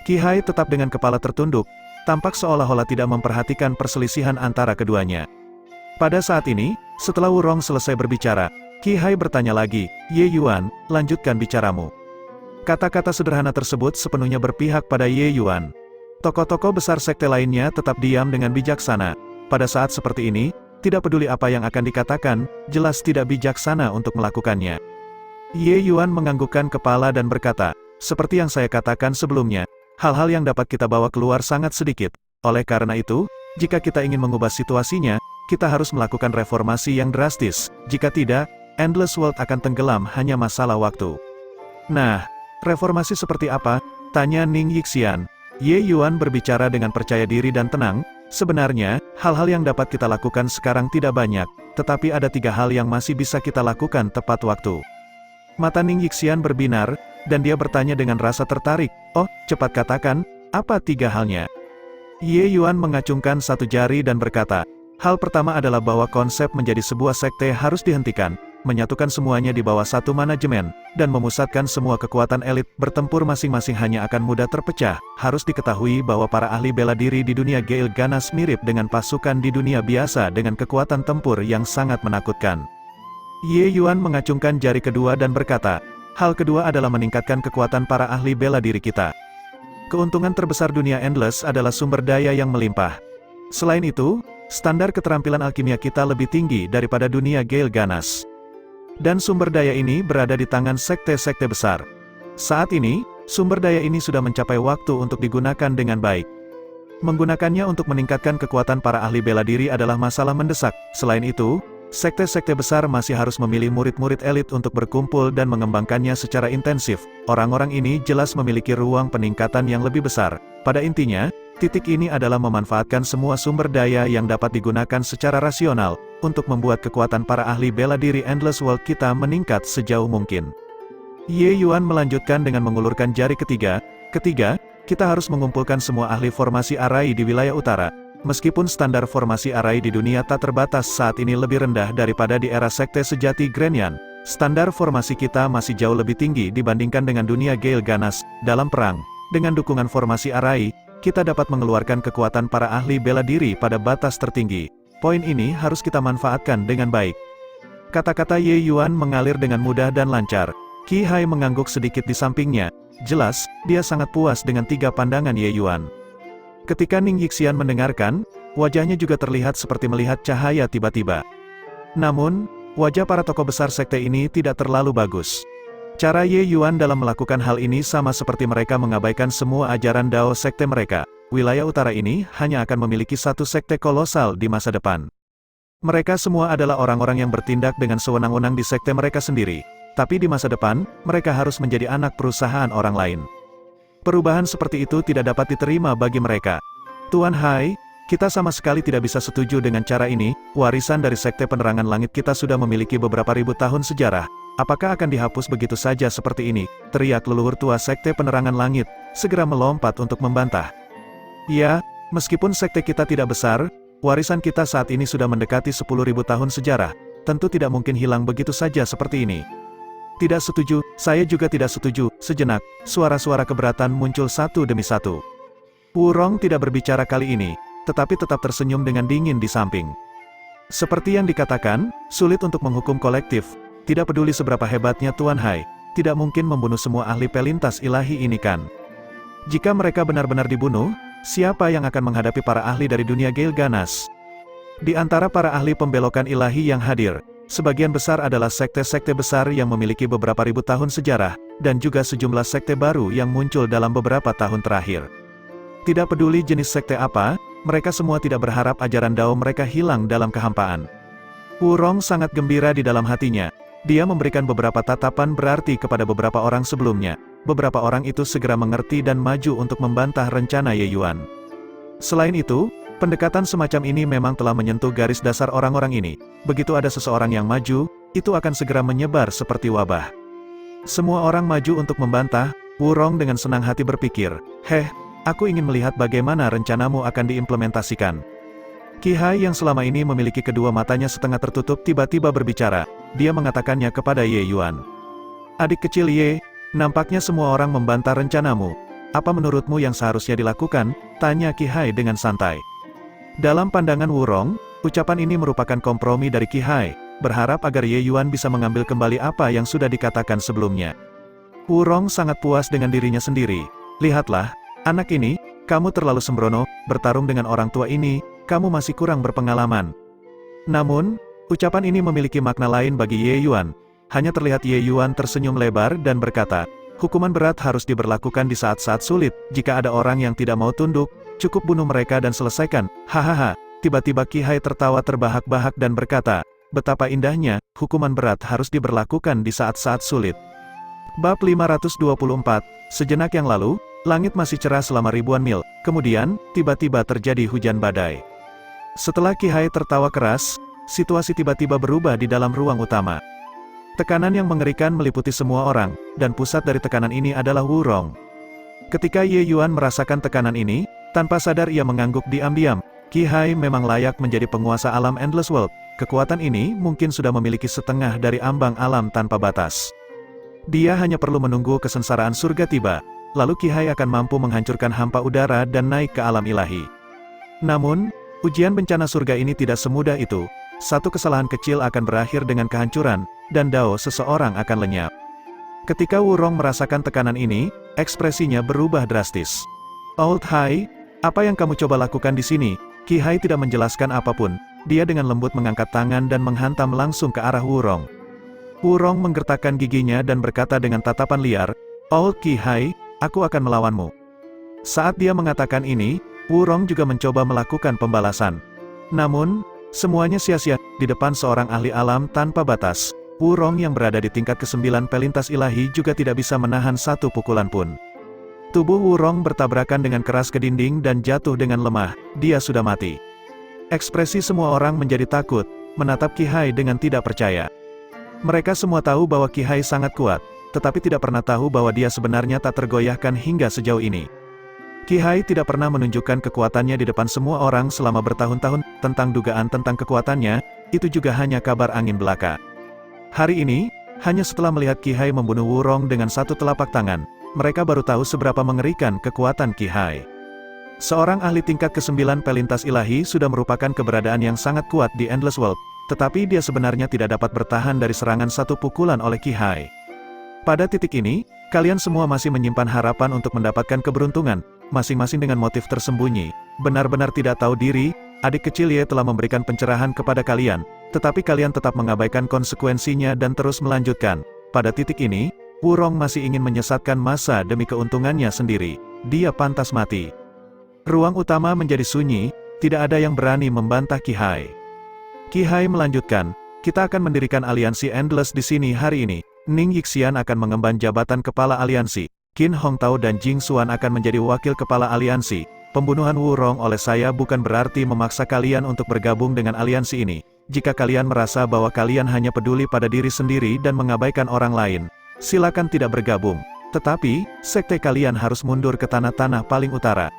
Qi Hai tetap dengan kepala tertunduk, tampak seolah-olah tidak memperhatikan perselisihan antara keduanya. Pada saat ini, setelah Wurong selesai berbicara, Qi Hai bertanya lagi, Ye Yuan, lanjutkan bicaramu. Kata-kata sederhana tersebut sepenuhnya berpihak pada Ye Yuan. Tokoh-tokoh besar sekte lainnya tetap diam dengan bijaksana. Pada saat seperti ini, tidak peduli apa yang akan dikatakan, jelas tidak bijaksana untuk melakukannya. Ye Yuan menganggukkan kepala dan berkata, seperti yang saya katakan sebelumnya, hal-hal yang dapat kita bawa keluar sangat sedikit. Oleh karena itu, jika kita ingin mengubah situasinya, kita harus melakukan reformasi yang drastis. Jika tidak, Endless World akan tenggelam hanya masalah waktu. Nah, reformasi seperti apa? Tanya Ning Yixian. Ye Yuan berbicara dengan percaya diri dan tenang. Sebenarnya, hal-hal yang dapat kita lakukan sekarang tidak banyak, tetapi ada 3 hal yang masih bisa kita lakukan tepat waktu. Mata Ning Yixian berbinar, dan dia bertanya dengan rasa tertarik, oh, cepat katakan, apa 3 halnya? Ye Yuan mengacungkan satu jari dan berkata, hal pertama adalah bahwa konsep menjadi sebuah sekte harus dihentikan, menyatukan semuanya di bawah satu manajemen, dan memusatkan semua kekuatan elit bertempur masing-masing hanya akan mudah terpecah. Harus diketahui bahwa para ahli bela diri di dunia Gale ganas mirip dengan pasukan di dunia biasa dengan kekuatan tempur yang sangat menakutkan. Ye Yuan mengacungkan jari kedua dan berkata, hal kedua adalah meningkatkan kekuatan para ahli bela diri kita. Keuntungan terbesar dunia Endless adalah sumber daya yang melimpah. Selain itu, standar keterampilan alkimia kita lebih tinggi daripada dunia Gale ganas. Dan sumber daya ini berada di tangan sekte-sekte besar. Saat ini, sumber daya ini sudah mencapai waktu untuk digunakan dengan baik. Menggunakannya untuk meningkatkan kekuatan para ahli bela diri adalah masalah mendesak. Selain itu, sekte-sekte besar masih harus memilih murid-murid elit untuk berkumpul dan mengembangkannya secara intensif. Orang-orang ini jelas memiliki ruang peningkatan yang lebih besar. Pada intinya, titik ini adalah memanfaatkan semua sumber daya yang dapat digunakan secara rasional, untuk membuat kekuatan para ahli bela diri Endless World kita meningkat sejauh mungkin. Ye Yuan melanjutkan dengan mengulurkan jari ketiga, kita harus mengumpulkan semua ahli formasi arai di wilayah utara. Meskipun standar formasi arai di dunia tak terbatas saat ini lebih rendah daripada di era sekte sejati Grenian, standar formasi kita masih jauh lebih tinggi dibandingkan dengan dunia Gale ganas. Dalam perang, dengan dukungan formasi arai, kita dapat mengeluarkan kekuatan para ahli bela diri pada batas tertinggi. Poin ini harus kita manfaatkan dengan baik. Kata-kata Ye Yuan mengalir dengan mudah dan lancar. Qi Hai mengangguk sedikit di sampingnya. Jelas, dia sangat puas dengan 3 pandangan Ye Yuan. Ketika Ning Yixian mendengarkan, wajahnya juga terlihat seperti melihat cahaya tiba-tiba. Namun, wajah para tokoh besar sekte ini tidak terlalu bagus. Cara Ye Yuan dalam melakukan hal ini sama seperti mereka mengabaikan semua ajaran Dao sekte mereka. Wilayah utara ini hanya akan memiliki satu sekte kolosal di masa depan. Mereka semua adalah orang-orang yang bertindak dengan sewenang-wenang di sekte mereka sendiri. Tapi di masa depan, mereka harus menjadi anak perusahaan orang lain. Perubahan seperti itu tidak dapat diterima bagi mereka. Tuan Hai, kita sama sekali tidak bisa setuju dengan cara ini. Warisan dari sekte penerangan langit kita sudah memiliki beberapa ribu tahun sejarah. Apakah akan dihapus begitu saja seperti ini? Teriak leluhur tua sekte penerangan langit, segera melompat untuk membantah. Ya, meskipun sekte kita tidak besar, warisan kita saat ini sudah mendekati 10.000 tahun sejarah, tentu tidak mungkin hilang begitu saja seperti ini. Tidak setuju, saya juga tidak setuju. Sejenak, suara-suara keberatan muncul satu demi satu. Wurong tidak berbicara kali ini, tetapi tetap tersenyum dengan dingin di samping. Seperti yang dikatakan, sulit untuk menghukum kolektif. Tidak peduli seberapa hebatnya Tuan Hai, tidak mungkin membunuh semua ahli pelintas ilahi ini kan. Jika mereka benar-benar dibunuh, siapa yang akan menghadapi para ahli dari dunia Gale ganas? Di antara para ahli pembelokan ilahi yang hadir, sebagian besar adalah sekte-sekte besar yang memiliki beberapa ribu tahun sejarah, dan juga sejumlah sekte baru yang muncul dalam beberapa tahun terakhir. Tidak peduli jenis sekte apa, mereka semua tidak berharap ajaran Dao mereka hilang dalam kehampaan. Wurong sangat gembira di dalam hatinya. Dia memberikan beberapa tatapan berarti kepada beberapa orang sebelumnya. Beberapa orang itu segera mengerti dan maju untuk membantah rencana Ye Yuan. Selain itu, pendekatan semacam ini memang telah menyentuh garis dasar orang-orang ini. Begitu ada seseorang yang maju, itu akan segera menyebar seperti wabah. Semua orang maju untuk membantah. Wurong dengan senang hati berpikir, aku ingin melihat bagaimana rencanamu akan diimplementasikan. Qi Hai yang selama ini memiliki kedua matanya setengah tertutup tiba-tiba berbicara. Dia mengatakannya kepada Ye Yuan. Adik kecil Ye, Nampaknya semua orang membantah rencanamu. Apa menurutmu yang seharusnya dilakukan? Tanya Qi Hai dengan santai. Dalam pandangan Wurong, ucapan ini merupakan kompromi dari Qi Hai, berharap agar Ye Yuan bisa mengambil kembali apa yang sudah dikatakan sebelumnya. Wurong sangat puas dengan dirinya sendiri. Lihatlah, anak ini, kamu terlalu sembrono, bertarung dengan orang tua ini, kamu masih kurang berpengalaman. Namun, ucapan ini memiliki makna lain bagi Ye Yuan. Hanya terlihat Ye Yuan tersenyum lebar dan berkata, hukuman berat harus diberlakukan di saat-saat sulit. Jika ada orang yang tidak mau tunduk, cukup bunuh mereka dan selesaikan. Hahaha. Tiba-tiba Qi Hai tertawa terbahak-bahak dan berkata, betapa indahnya, hukuman berat harus diberlakukan di saat-saat sulit. Bab 524, sejenak yang lalu, langit masih cerah selama ribuan mil, kemudian, tiba-tiba terjadi hujan badai. Setelah Qi Hai tertawa keras, situasi tiba-tiba berubah di dalam ruang utama. Tekanan yang mengerikan meliputi semua orang, dan pusat dari tekanan ini adalah Wurong. Ketika Ye Yuan merasakan tekanan ini, tanpa sadar ia mengangguk diam-diam. Qi Hai memang layak menjadi penguasa alam Endless World. Kekuatan ini mungkin sudah memiliki setengah dari ambang alam tanpa batas. Dia hanya perlu menunggu kesengsaraan surga tiba, lalu Qi Hai akan mampu menghancurkan hampa udara dan naik ke alam ilahi. Namun, ujian bencana surga ini tidak semudah itu. Satu kesalahan kecil akan berakhir dengan kehancuran, dan dao seseorang akan lenyap. Ketika Wurong merasakan tekanan ini, ekspresinya berubah drastis. Old Hai, apa yang kamu coba lakukan di sini? Qi Hai tidak menjelaskan apapun, dia dengan lembut mengangkat tangan dan menghantam langsung ke arah Wurong. Wurong menggertakkan giginya dan berkata dengan tatapan liar, Old Qi Hai, aku akan melawanmu. Saat dia mengatakan ini, Wurong juga mencoba melakukan pembalasan. Namun, semuanya sia-sia, di depan seorang ahli alam tanpa batas. Wurong yang berada di tingkat ke-9 pelintas ilahi juga tidak bisa menahan satu pukulan pun. Tubuh Wurong bertabrakan dengan keras ke dinding dan jatuh dengan lemah, dia sudah mati. Ekspresi semua orang menjadi takut, menatap Qi Hai dengan tidak percaya. Mereka semua tahu bahwa Qi Hai sangat kuat, tetapi tidak pernah tahu bahwa dia sebenarnya tak tergoyahkan hingga sejauh ini. Qi Hai tidak pernah menunjukkan kekuatannya di depan semua orang selama bertahun-tahun. Tentang dugaan tentang kekuatannya, itu juga hanya kabar angin belaka. Hari ini, hanya setelah melihat Qi Hai membunuh Wurong dengan satu telapak tangan, mereka baru tahu seberapa mengerikan kekuatan Qi Hai. Seorang ahli tingkat ke-9 pelintas ilahi sudah merupakan keberadaan yang sangat kuat di Endless World, tetapi dia sebenarnya tidak dapat bertahan dari serangan satu pukulan oleh Qi Hai. Pada titik ini, kalian semua masih menyimpan harapan untuk mendapatkan keberuntungan, masing-masing dengan motif tersembunyi. Benar-benar tidak tahu diri, adik kecil Ye telah memberikan pencerahan kepada kalian, tetapi kalian tetap mengabaikan konsekuensinya dan terus melanjutkan. Pada titik ini, Wurong masih ingin menyesatkan masa demi keuntungannya sendiri. Dia pantas mati. Ruang utama menjadi sunyi, tidak ada yang berani membantah Qi Hai. Qi Hai melanjutkan, kita akan mendirikan aliansi Endless di sini hari ini. Ning Yixian akan mengemban jabatan kepala aliansi. Qin Hongtao dan Jing Xuan akan menjadi wakil kepala aliansi. Pembunuhan Wurong oleh saya bukan berarti memaksa kalian untuk bergabung dengan aliansi ini. Jika kalian merasa bahwa kalian hanya peduli pada diri sendiri dan mengabaikan orang lain, silakan tidak bergabung. Tetapi, sekte kalian harus mundur ke tanah-tanah paling utara.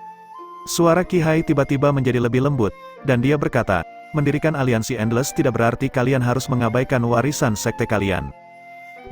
Suara Qi Hai tiba-tiba menjadi lebih lembut, dan dia berkata, mendirikan aliansi Endless tidak berarti kalian harus mengabaikan warisan sekte kalian.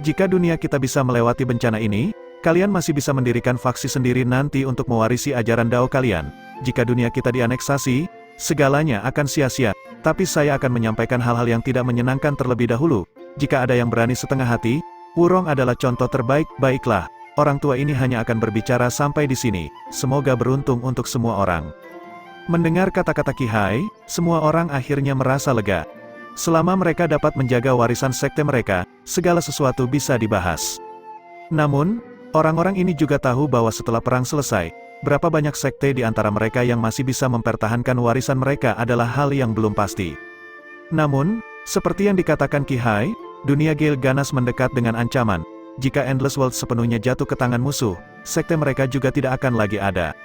Jika dunia kita bisa melewati bencana ini, kalian masih bisa mendirikan faksi sendiri nanti untuk mewarisi ajaran Dao kalian. Jika dunia kita dianeksasi, segalanya akan sia-sia. Tapi saya akan menyampaikan hal-hal yang tidak menyenangkan terlebih dahulu. Jika ada yang berani setengah hati, Wurong adalah contoh terbaik. Baiklah, orang tua ini hanya akan berbicara sampai di sini. Semoga beruntung untuk semua orang. Mendengar kata-kata Qi Hai, semua orang akhirnya merasa lega. Selama mereka dapat menjaga warisan sekte mereka, segala sesuatu bisa dibahas. Namun, orang-orang ini juga tahu bahwa setelah perang selesai, berapa banyak sekte di antara mereka yang masih bisa mempertahankan warisan mereka adalah hal yang belum pasti. Namun, seperti yang dikatakan Qi Hai, dunia Gale ganas mendekat dengan ancaman. Jika Endless World sepenuhnya jatuh ke tangan musuh, sekte mereka juga tidak akan lagi ada.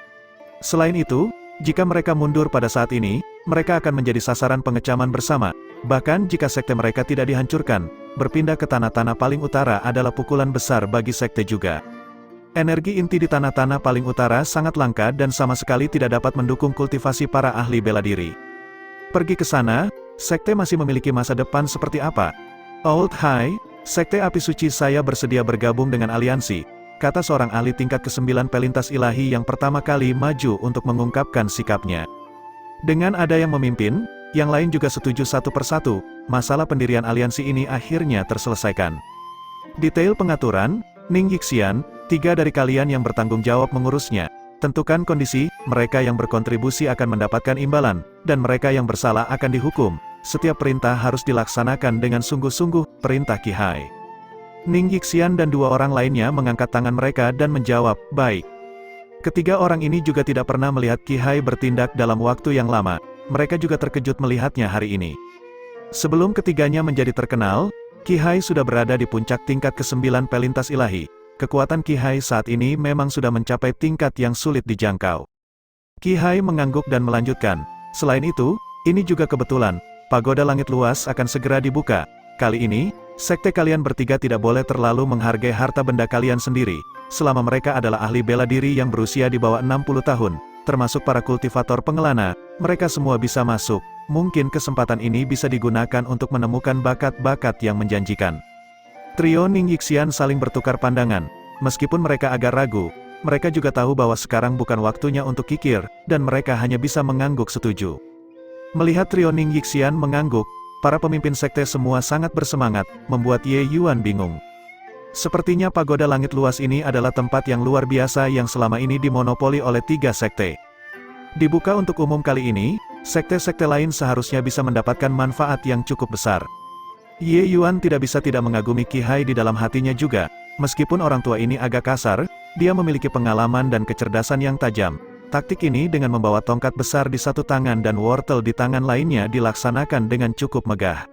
Selain itu, jika mereka mundur pada saat ini, mereka akan menjadi sasaran pengecaman bersama. Bahkan jika sekte mereka tidak dihancurkan, berpindah ke tanah-tanah paling utara adalah pukulan besar bagi sekte juga. Energi inti di tanah-tanah paling utara sangat langka dan sama sekali tidak dapat mendukung kultivasi para ahli bela diri. Pergi ke sana, sekte masih memiliki masa depan seperti apa? Old Hai, sekte api suci saya bersedia bergabung dengan aliansi. kata seorang ahli tingkat ke-9 pelintas ilahi yang pertama kali maju untuk mengungkapkan sikapnya. Dengan ada yang memimpin, yang lain juga setuju satu persatu, masalah pendirian aliansi ini akhirnya terselesaikan. Detail pengaturan, Ning Yixian, 3 dari kalian yang bertanggung jawab mengurusnya. Tentukan kondisi, mereka yang berkontribusi akan mendapatkan imbalan, dan mereka yang bersalah akan dihukum. Setiap perintah harus dilaksanakan dengan sungguh-sungguh, perintah Qi Hai. Ning Yixian dan 2 orang lainnya mengangkat tangan mereka dan menjawab, baik. Ketiga orang ini juga tidak pernah melihat Qi Hai bertindak dalam waktu yang lama, mereka juga terkejut melihatnya hari ini. Sebelum ketiganya menjadi terkenal, Qi Hai sudah berada di puncak tingkat ke-9 pelintas ilahi. Kekuatan Qi Hai saat ini memang sudah mencapai tingkat yang sulit dijangkau. Qi Hai mengangguk dan melanjutkan, selain itu, ini juga kebetulan, pagoda langit luas akan segera dibuka. Kali ini, sekte kalian bertiga tidak boleh terlalu menghargai harta benda kalian sendiri, selama mereka adalah ahli bela diri yang berusia di bawah 60 tahun, termasuk para kultivator pengelana, mereka semua bisa masuk, mungkin kesempatan ini bisa digunakan untuk menemukan bakat-bakat yang menjanjikan. Trio Ning Yixian saling bertukar pandangan, meskipun mereka agak ragu, mereka juga tahu bahwa sekarang bukan waktunya untuk kikir, dan mereka hanya bisa mengangguk setuju. Melihat trio Ning Yixian mengangguk, para pemimpin sekte semua sangat bersemangat, membuat Ye Yuan bingung. Sepertinya pagoda langit luas ini adalah tempat yang luar biasa yang selama ini dimonopoli oleh 3 sekte. Dibuka untuk umum kali ini, sekte-sekte lain seharusnya bisa mendapatkan manfaat yang cukup besar. Ye Yuan tidak bisa tidak mengagumi Qi Hai di dalam hatinya juga, meskipun orang tua ini agak kasar, dia memiliki pengalaman dan kecerdasan yang tajam. Taktik ini dengan membawa tongkat besar di satu tangan dan wortel di tangan lainnya dilaksanakan dengan cukup megah.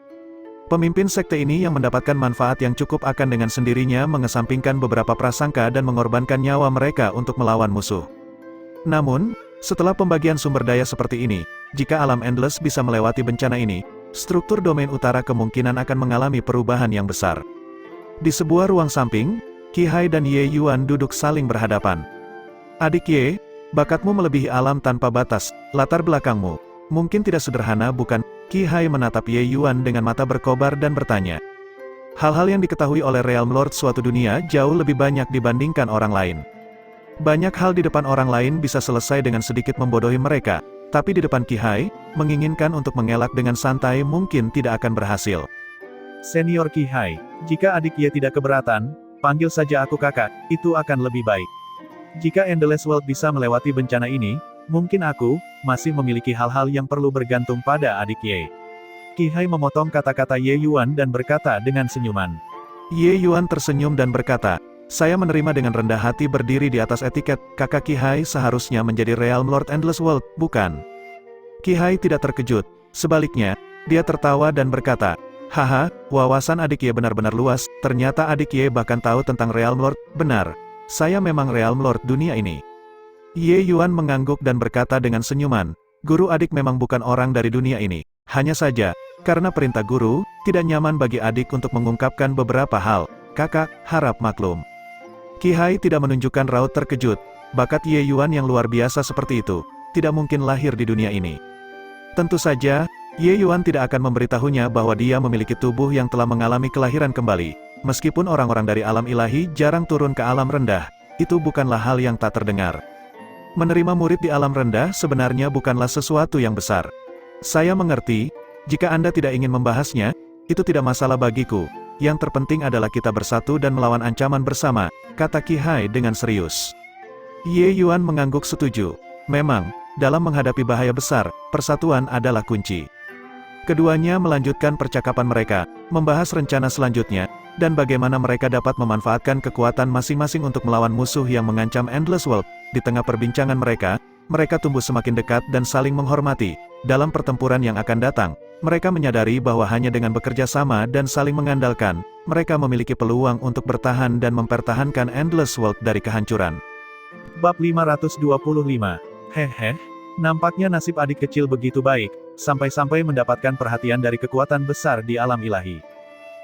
Pemimpin sekte ini yang mendapatkan manfaat yang cukup akan dengan sendirinya mengesampingkan beberapa prasangka dan mengorbankan nyawa mereka untuk melawan musuh. Namun, setelah pembagian sumber daya seperti ini, jika alam Endless bisa melewati bencana ini, struktur domain utara kemungkinan akan mengalami perubahan yang besar. Di sebuah ruang samping, Qi Hai dan Ye Yuan duduk saling berhadapan. Adik Ye, bakatmu melebihi alam tanpa batas, latar belakangmu mungkin tidak sederhana bukan? Qi Hai menatap Ye Yuan dengan mata berkobar dan bertanya. Hal-hal yang diketahui oleh Realm Lord suatu dunia jauh lebih banyak dibandingkan orang lain. Banyak hal di depan orang lain bisa selesai dengan sedikit membodohi mereka, tapi di depan Qi Hai, menginginkan untuk mengelak dengan santai mungkin tidak akan berhasil. Senior Qi Hai, jika adik Ye tidak keberatan, panggil saja aku kakak, itu akan lebih baik. Jika Endless World bisa melewati bencana ini, mungkin aku masih memiliki hal-hal yang perlu bergantung pada adik Ye. Qi Hai memotong kata-kata Ye Yuan dan berkata dengan senyuman. Ye Yuan tersenyum dan berkata, saya menerima dengan rendah hati berdiri di atas etiket, kakak Qi Hai seharusnya menjadi Realm Lord Endless World, bukan? Qi Hai tidak terkejut, sebaliknya, dia tertawa dan berkata, haha, wawasan adik Ye benar-benar luas, ternyata adik Ye bahkan tahu tentang Realm Lord, benar, saya memang Realm Lord dunia ini. Ye Yuan mengangguk dan berkata dengan senyuman, guru adik memang bukan orang dari dunia ini, hanya saja, karena perintah guru, tidak nyaman bagi adik untuk mengungkapkan beberapa hal, kakak, harap maklum. Qi Hai tidak menunjukkan raut terkejut, bakat Ye Yuan yang luar biasa seperti itu, tidak mungkin lahir di dunia ini. Tentu saja, Ye Yuan tidak akan memberitahunya bahwa dia memiliki tubuh yang telah mengalami kelahiran kembali, meskipun orang-orang dari alam ilahi jarang turun ke alam rendah, itu bukanlah hal yang tak terdengar. Menerima murid di alam rendah sebenarnya bukanlah sesuatu yang besar. Saya mengerti, jika Anda tidak ingin membahasnya, itu tidak masalah bagiku. Yang terpenting adalah kita bersatu dan melawan ancaman bersama, kata Qi Hai dengan serius. Ye Yuan mengangguk setuju. Memang, dalam menghadapi bahaya besar, persatuan adalah kunci. Keduanya melanjutkan percakapan mereka, membahas rencana selanjutnya, dan bagaimana mereka dapat memanfaatkan kekuatan masing-masing untuk melawan musuh yang mengancam Endless World. Di tengah perbincangan mereka, mereka tumbuh semakin dekat dan saling menghormati. Dalam pertempuran yang akan datang, mereka menyadari bahwa hanya dengan bekerja sama dan saling mengandalkan, mereka memiliki peluang untuk bertahan dan mempertahankan Endless World dari kehancuran. Bab 525. Hehe, nampaknya nasib adik kecil begitu baik, sampai-sampai mendapatkan perhatian dari kekuatan besar di alam ilahi.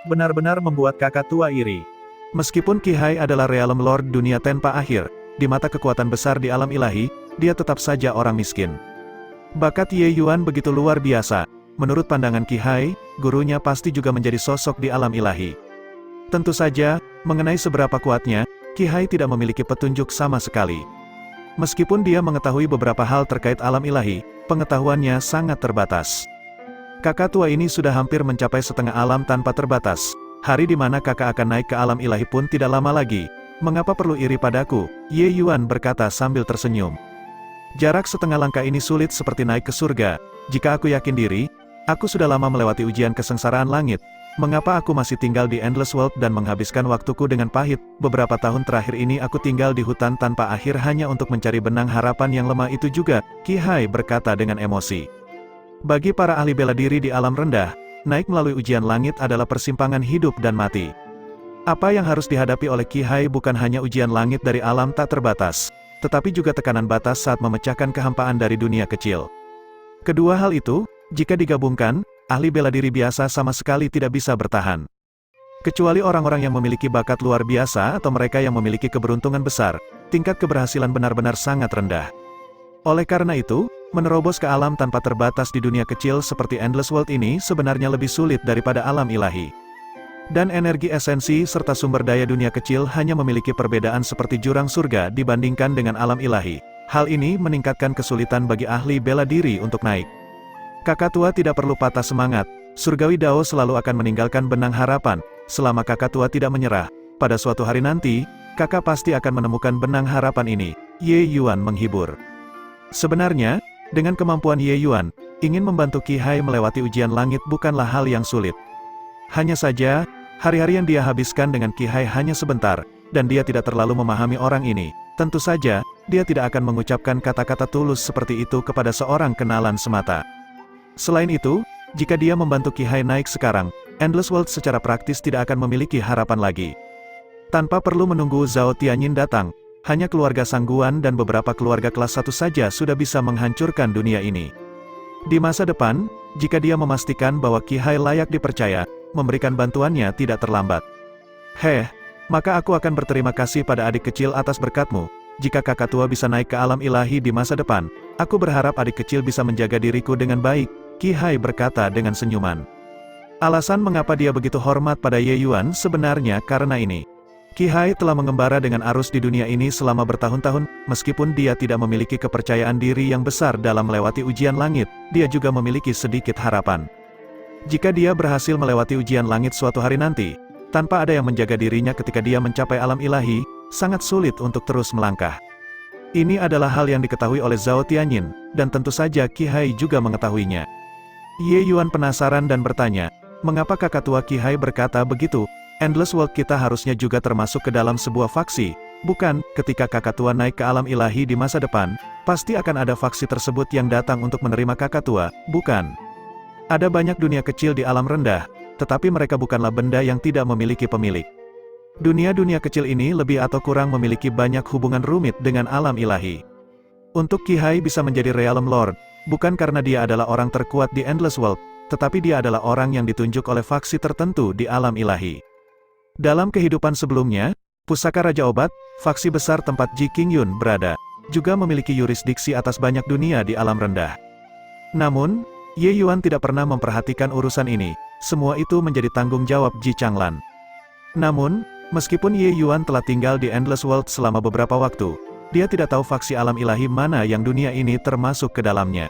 Benar-benar membuat kakak tua iri. Meskipun Qi Hai adalah Realm Lord dunia tanpa akhir, di mata kekuatan besar di alam ilahi, dia tetap saja orang miskin. Bakat Ye Yuan begitu luar biasa, menurut pandangan Qi Hai, gurunya pasti juga menjadi sosok di alam ilahi. Tentu saja, mengenai seberapa kuatnya, Qi Hai tidak memiliki petunjuk sama sekali. Meskipun dia mengetahui beberapa hal terkait alam ilahi, pengetahuannya sangat terbatas. Kakak tua ini sudah hampir mencapai setengah alam tanpa terbatas. Hari di mana kakak akan naik ke alam ilahi pun tidak lama lagi. Mengapa perlu iri padaku? Ye Yuan berkata sambil tersenyum. Jarak setengah langkah ini sulit seperti naik ke surga. Jika aku yakin diri, aku sudah lama melewati ujian kesengsaraan langit. Mengapa aku masih tinggal di Endless World dan menghabiskan waktuku dengan pahit? Beberapa tahun terakhir ini aku tinggal di hutan tanpa akhir hanya untuk mencari benang harapan yang lemah itu juga, Qi Hai berkata dengan emosi. Bagi para ahli bela diri di alam rendah, naik melalui ujian langit adalah persimpangan hidup dan mati. Apa yang harus dihadapi oleh Qi Hai bukan hanya ujian langit dari alam tak terbatas, tetapi juga tekanan batas saat memecahkan kehampaan dari dunia kecil. Kedua hal itu, jika digabungkan, ahli bela diri biasa sama sekali tidak bisa bertahan. Kecuali orang-orang yang memiliki bakat luar biasa atau mereka yang memiliki keberuntungan besar, tingkat keberhasilan benar-benar sangat rendah. Oleh karena itu, menerobos ke alam tanpa terbatas di dunia kecil seperti Endless World ini sebenarnya lebih sulit daripada alam ilahi. Dan energi esensi serta sumber daya dunia kecil hanya memiliki perbedaan seperti jurang surga dibandingkan dengan alam ilahi. Hal ini meningkatkan kesulitan bagi ahli bela diri untuk naik. Kakak tua tidak perlu patah semangat, surgawi Dao selalu akan meninggalkan benang harapan, selama kakak tua tidak menyerah. Pada suatu hari nanti, kakak pasti akan menemukan benang harapan ini, Ye Yuan menghibur. Sebenarnya, dengan kemampuan Ye Yuan, ingin membantu Qi Hai melewati ujian langit bukanlah hal yang sulit. Hanya saja, hari-hari yang dia habiskan dengan Qi Hai hanya sebentar, dan dia tidak terlalu memahami orang ini. Tentu saja, dia tidak akan mengucapkan kata-kata tulus seperti itu kepada seorang kenalan semata. Selain itu, jika dia membantu Qi Hai naik sekarang, Endless World secara praktis tidak akan memiliki harapan lagi. Tanpa perlu menunggu Zhao Tianyin datang, hanya keluarga Sang Guan dan beberapa keluarga kelas 1 saja sudah bisa menghancurkan dunia ini. Di masa depan, jika dia memastikan bahwa Qi Hai layak dipercaya, memberikan bantuannya tidak terlambat. Maka aku akan berterima kasih pada adik kecil atas berkatmu. Jika kakak tua bisa naik ke alam ilahi di masa depan, aku berharap adik kecil bisa menjaga diriku dengan baik, Qi Hai berkata dengan senyuman. Alasan mengapa dia begitu hormat pada Ye Yuan sebenarnya karena ini. Qi Hai telah mengembara dengan arus di dunia ini selama bertahun-tahun, meskipun dia tidak memiliki kepercayaan diri yang besar dalam melewati ujian langit, dia juga memiliki sedikit harapan. Jika dia berhasil melewati ujian langit suatu hari nanti, tanpa ada yang menjaga dirinya ketika dia mencapai alam ilahi, sangat sulit untuk terus melangkah. Ini adalah hal yang diketahui oleh Zhao Tianyin, dan tentu saja Qi Hai juga mengetahuinya. Ye Yuan penasaran dan bertanya, mengapa kakak tua Qi Hai berkata begitu? Endless World kita harusnya juga termasuk ke dalam sebuah faksi, bukan? Ketika kakak tua naik ke alam ilahi di masa depan, pasti akan ada faksi tersebut yang datang untuk menerima kakak tua, bukan? Ada banyak dunia kecil di alam rendah, tetapi mereka bukanlah benda yang tidak memiliki pemilik. Dunia-dunia kecil ini lebih atau kurang memiliki banyak hubungan rumit dengan alam ilahi. Untuk Qi Hai bisa menjadi Realm Lord, bukan karena dia adalah orang terkuat di Endless World, tetapi dia adalah orang yang ditunjuk oleh faksi tertentu di alam ilahi. Dalam kehidupan sebelumnya, Pusaka Raja Obat, faksi besar tempat Ji Qingyun berada, juga memiliki yurisdiksi atas banyak dunia di alam rendah. Namun, Ye Yuan tidak pernah memperhatikan urusan ini, semua itu menjadi tanggung jawab Ji Changlan. Namun, meskipun Ye Yuan telah tinggal di Endless World selama beberapa waktu, dia tidak tahu faksi alam ilahi mana yang dunia ini termasuk ke dalamnya.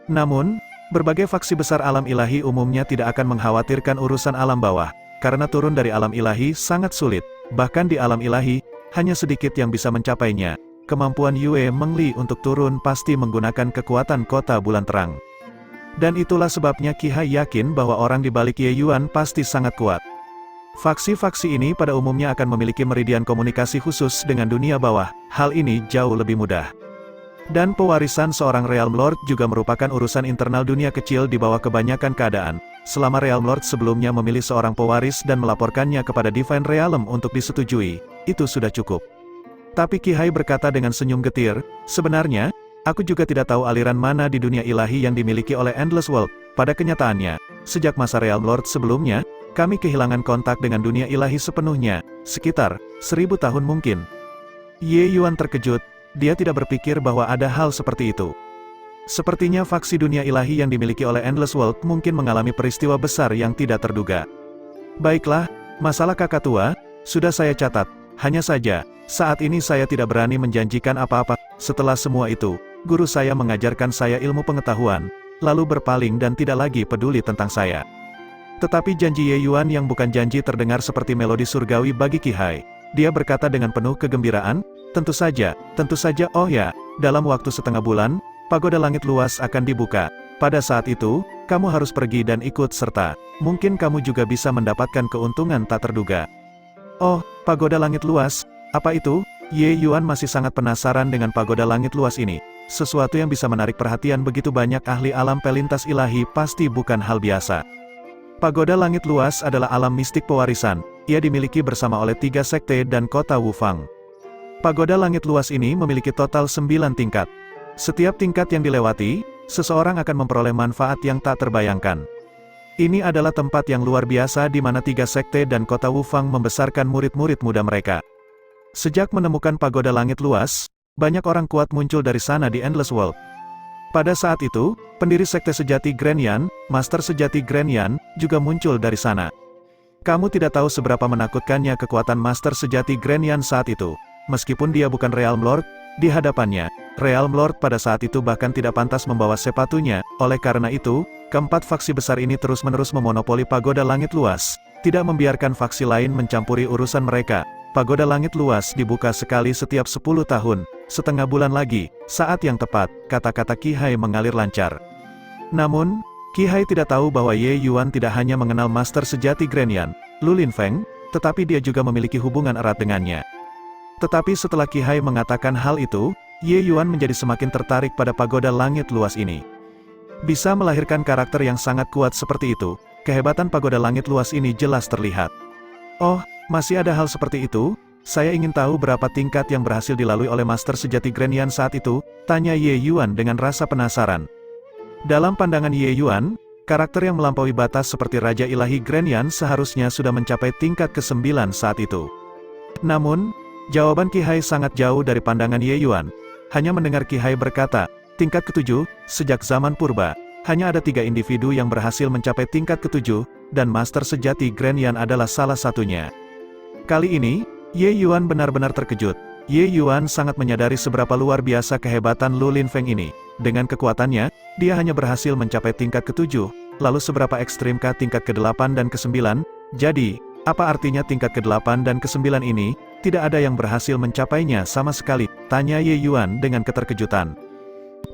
Namun, berbagai faksi besar alam ilahi umumnya tidak akan mengkhawatirkan urusan alam bawah, karena turun dari alam ilahi sangat sulit, bahkan di alam ilahi, hanya sedikit yang bisa mencapainya. Kemampuan Yue Mengli untuk turun pasti menggunakan kekuatan kota bulan terang. Dan itulah sebabnya Qi Hai yakin bahwa orang di balik Ye Yuan pasti sangat kuat. Faksi-faksi ini pada umumnya akan memiliki meridian komunikasi khusus dengan dunia bawah, hal ini jauh lebih mudah. Dan pewarisan seorang Realm Lord juga merupakan urusan internal dunia kecil di bawah kebanyakan keadaan. Selama Realm Lord sebelumnya memilih seorang pewaris dan melaporkannya kepada Divine Realm untuk disetujui, itu sudah cukup. Tapi Qi Hai berkata dengan senyum getir, sebenarnya, aku juga tidak tahu aliran mana di dunia ilahi yang dimiliki oleh Endless World. Pada kenyataannya, sejak masa Realm Lord sebelumnya, kami kehilangan kontak dengan dunia ilahi sepenuhnya, sekitar 1000 tahun mungkin. Ye Yuan terkejut, dia tidak berpikir bahwa ada hal seperti itu. Sepertinya faksi dunia ilahi yang dimiliki oleh Endless World mungkin mengalami peristiwa besar yang tidak terduga. Baiklah, masalah kakak tua, sudah saya catat. Hanya saja, saat ini saya tidak berani menjanjikan apa-apa. Setelah semua itu, guru saya mengajarkan saya ilmu pengetahuan, lalu berpaling dan tidak lagi peduli tentang saya. Tetapi janji Ye Yuan yang bukan janji terdengar seperti melodi surgawi bagi Qi Hai. Dia berkata dengan penuh kegembiraan, tentu saja, oh ya, dalam waktu setengah bulan, pagoda langit luas akan dibuka. Pada saat itu, kamu harus pergi dan ikut serta. Mungkin kamu juga bisa mendapatkan keuntungan tak terduga. Oh, pagoda langit luas, apa itu? Ye Yuan masih sangat penasaran dengan pagoda langit luas ini. Sesuatu yang bisa menarik perhatian begitu banyak ahli alam pelintas ilahi pasti bukan hal biasa. Pagoda langit luas adalah alam mistik pewarisan. Ia dimiliki bersama oleh 3 sekte dan kota Wufang. Pagoda langit luas ini memiliki total 9 tingkat. Setiap tingkat yang dilewati, seseorang akan memperoleh manfaat yang tak terbayangkan. Ini adalah tempat yang luar biasa di mana 3 sekte dan kota Wufang membesarkan murid-murid muda mereka. Sejak menemukan pagoda langit luas, banyak orang kuat muncul dari sana di Endless World. Pada saat itu, pendiri sekte sejati Grand Yan, Master sejati Grand Yan, juga muncul dari sana. Kamu tidak tahu seberapa menakutkannya kekuatan Master sejati Grand Yan saat itu. Meskipun dia bukan Realm Lord, di hadapannya, Realm Lord pada saat itu bahkan tidak pantas membawa sepatunya. Oleh karena itu, keempat faksi besar ini terus-menerus memonopoli pagoda langit luas, tidak membiarkan faksi lain mencampuri urusan mereka. Pagoda langit luas dibuka sekali setiap 10 tahun, setengah bulan lagi, saat yang tepat, kata-kata Qi Hai mengalir lancar. Namun, Qi Hai tidak tahu bahwa Ye Yuan tidak hanya mengenal Master sejati Grand Yan, Lu Linfeng, tetapi dia juga memiliki hubungan erat dengannya. Tetapi setelah Qi Hai mengatakan hal itu, Ye Yuan menjadi semakin tertarik pada pagoda langit luas ini. Bisa melahirkan karakter yang sangat kuat seperti itu, kehebatan pagoda langit luas ini jelas terlihat. Oh, masih ada hal seperti itu? Saya ingin tahu berapa tingkat yang berhasil dilalui oleh Master sejati Grand Yan saat itu, tanya Ye Yuan dengan rasa penasaran. Dalam pandangan Ye Yuan, karakter yang melampaui batas seperti Raja Ilahi Grand Yan seharusnya sudah mencapai tingkat ke-9 saat itu. Namun, jawaban Qi Hai sangat jauh dari pandangan Ye Yuan. Hanya mendengar Qi Hai berkata, tingkat ke-7, sejak zaman purba, hanya ada 3 individu yang berhasil mencapai tingkat ke-7, dan Master sejati Grand Yan adalah salah satunya. Kali ini, Ye Yuan benar-benar terkejut. Ye Yuan sangat menyadari seberapa luar biasa kehebatan Lu Linfeng ini. Dengan kekuatannya, dia hanya berhasil mencapai tingkat ke-7, lalu seberapa ekstrimkah tingkat ke-8 dan ke-9? Jadi, apa artinya tingkat ke-8 dan ke-9 ini? Tidak ada yang berhasil mencapainya sama sekali, tanya Ye Yuan dengan keterkejutan.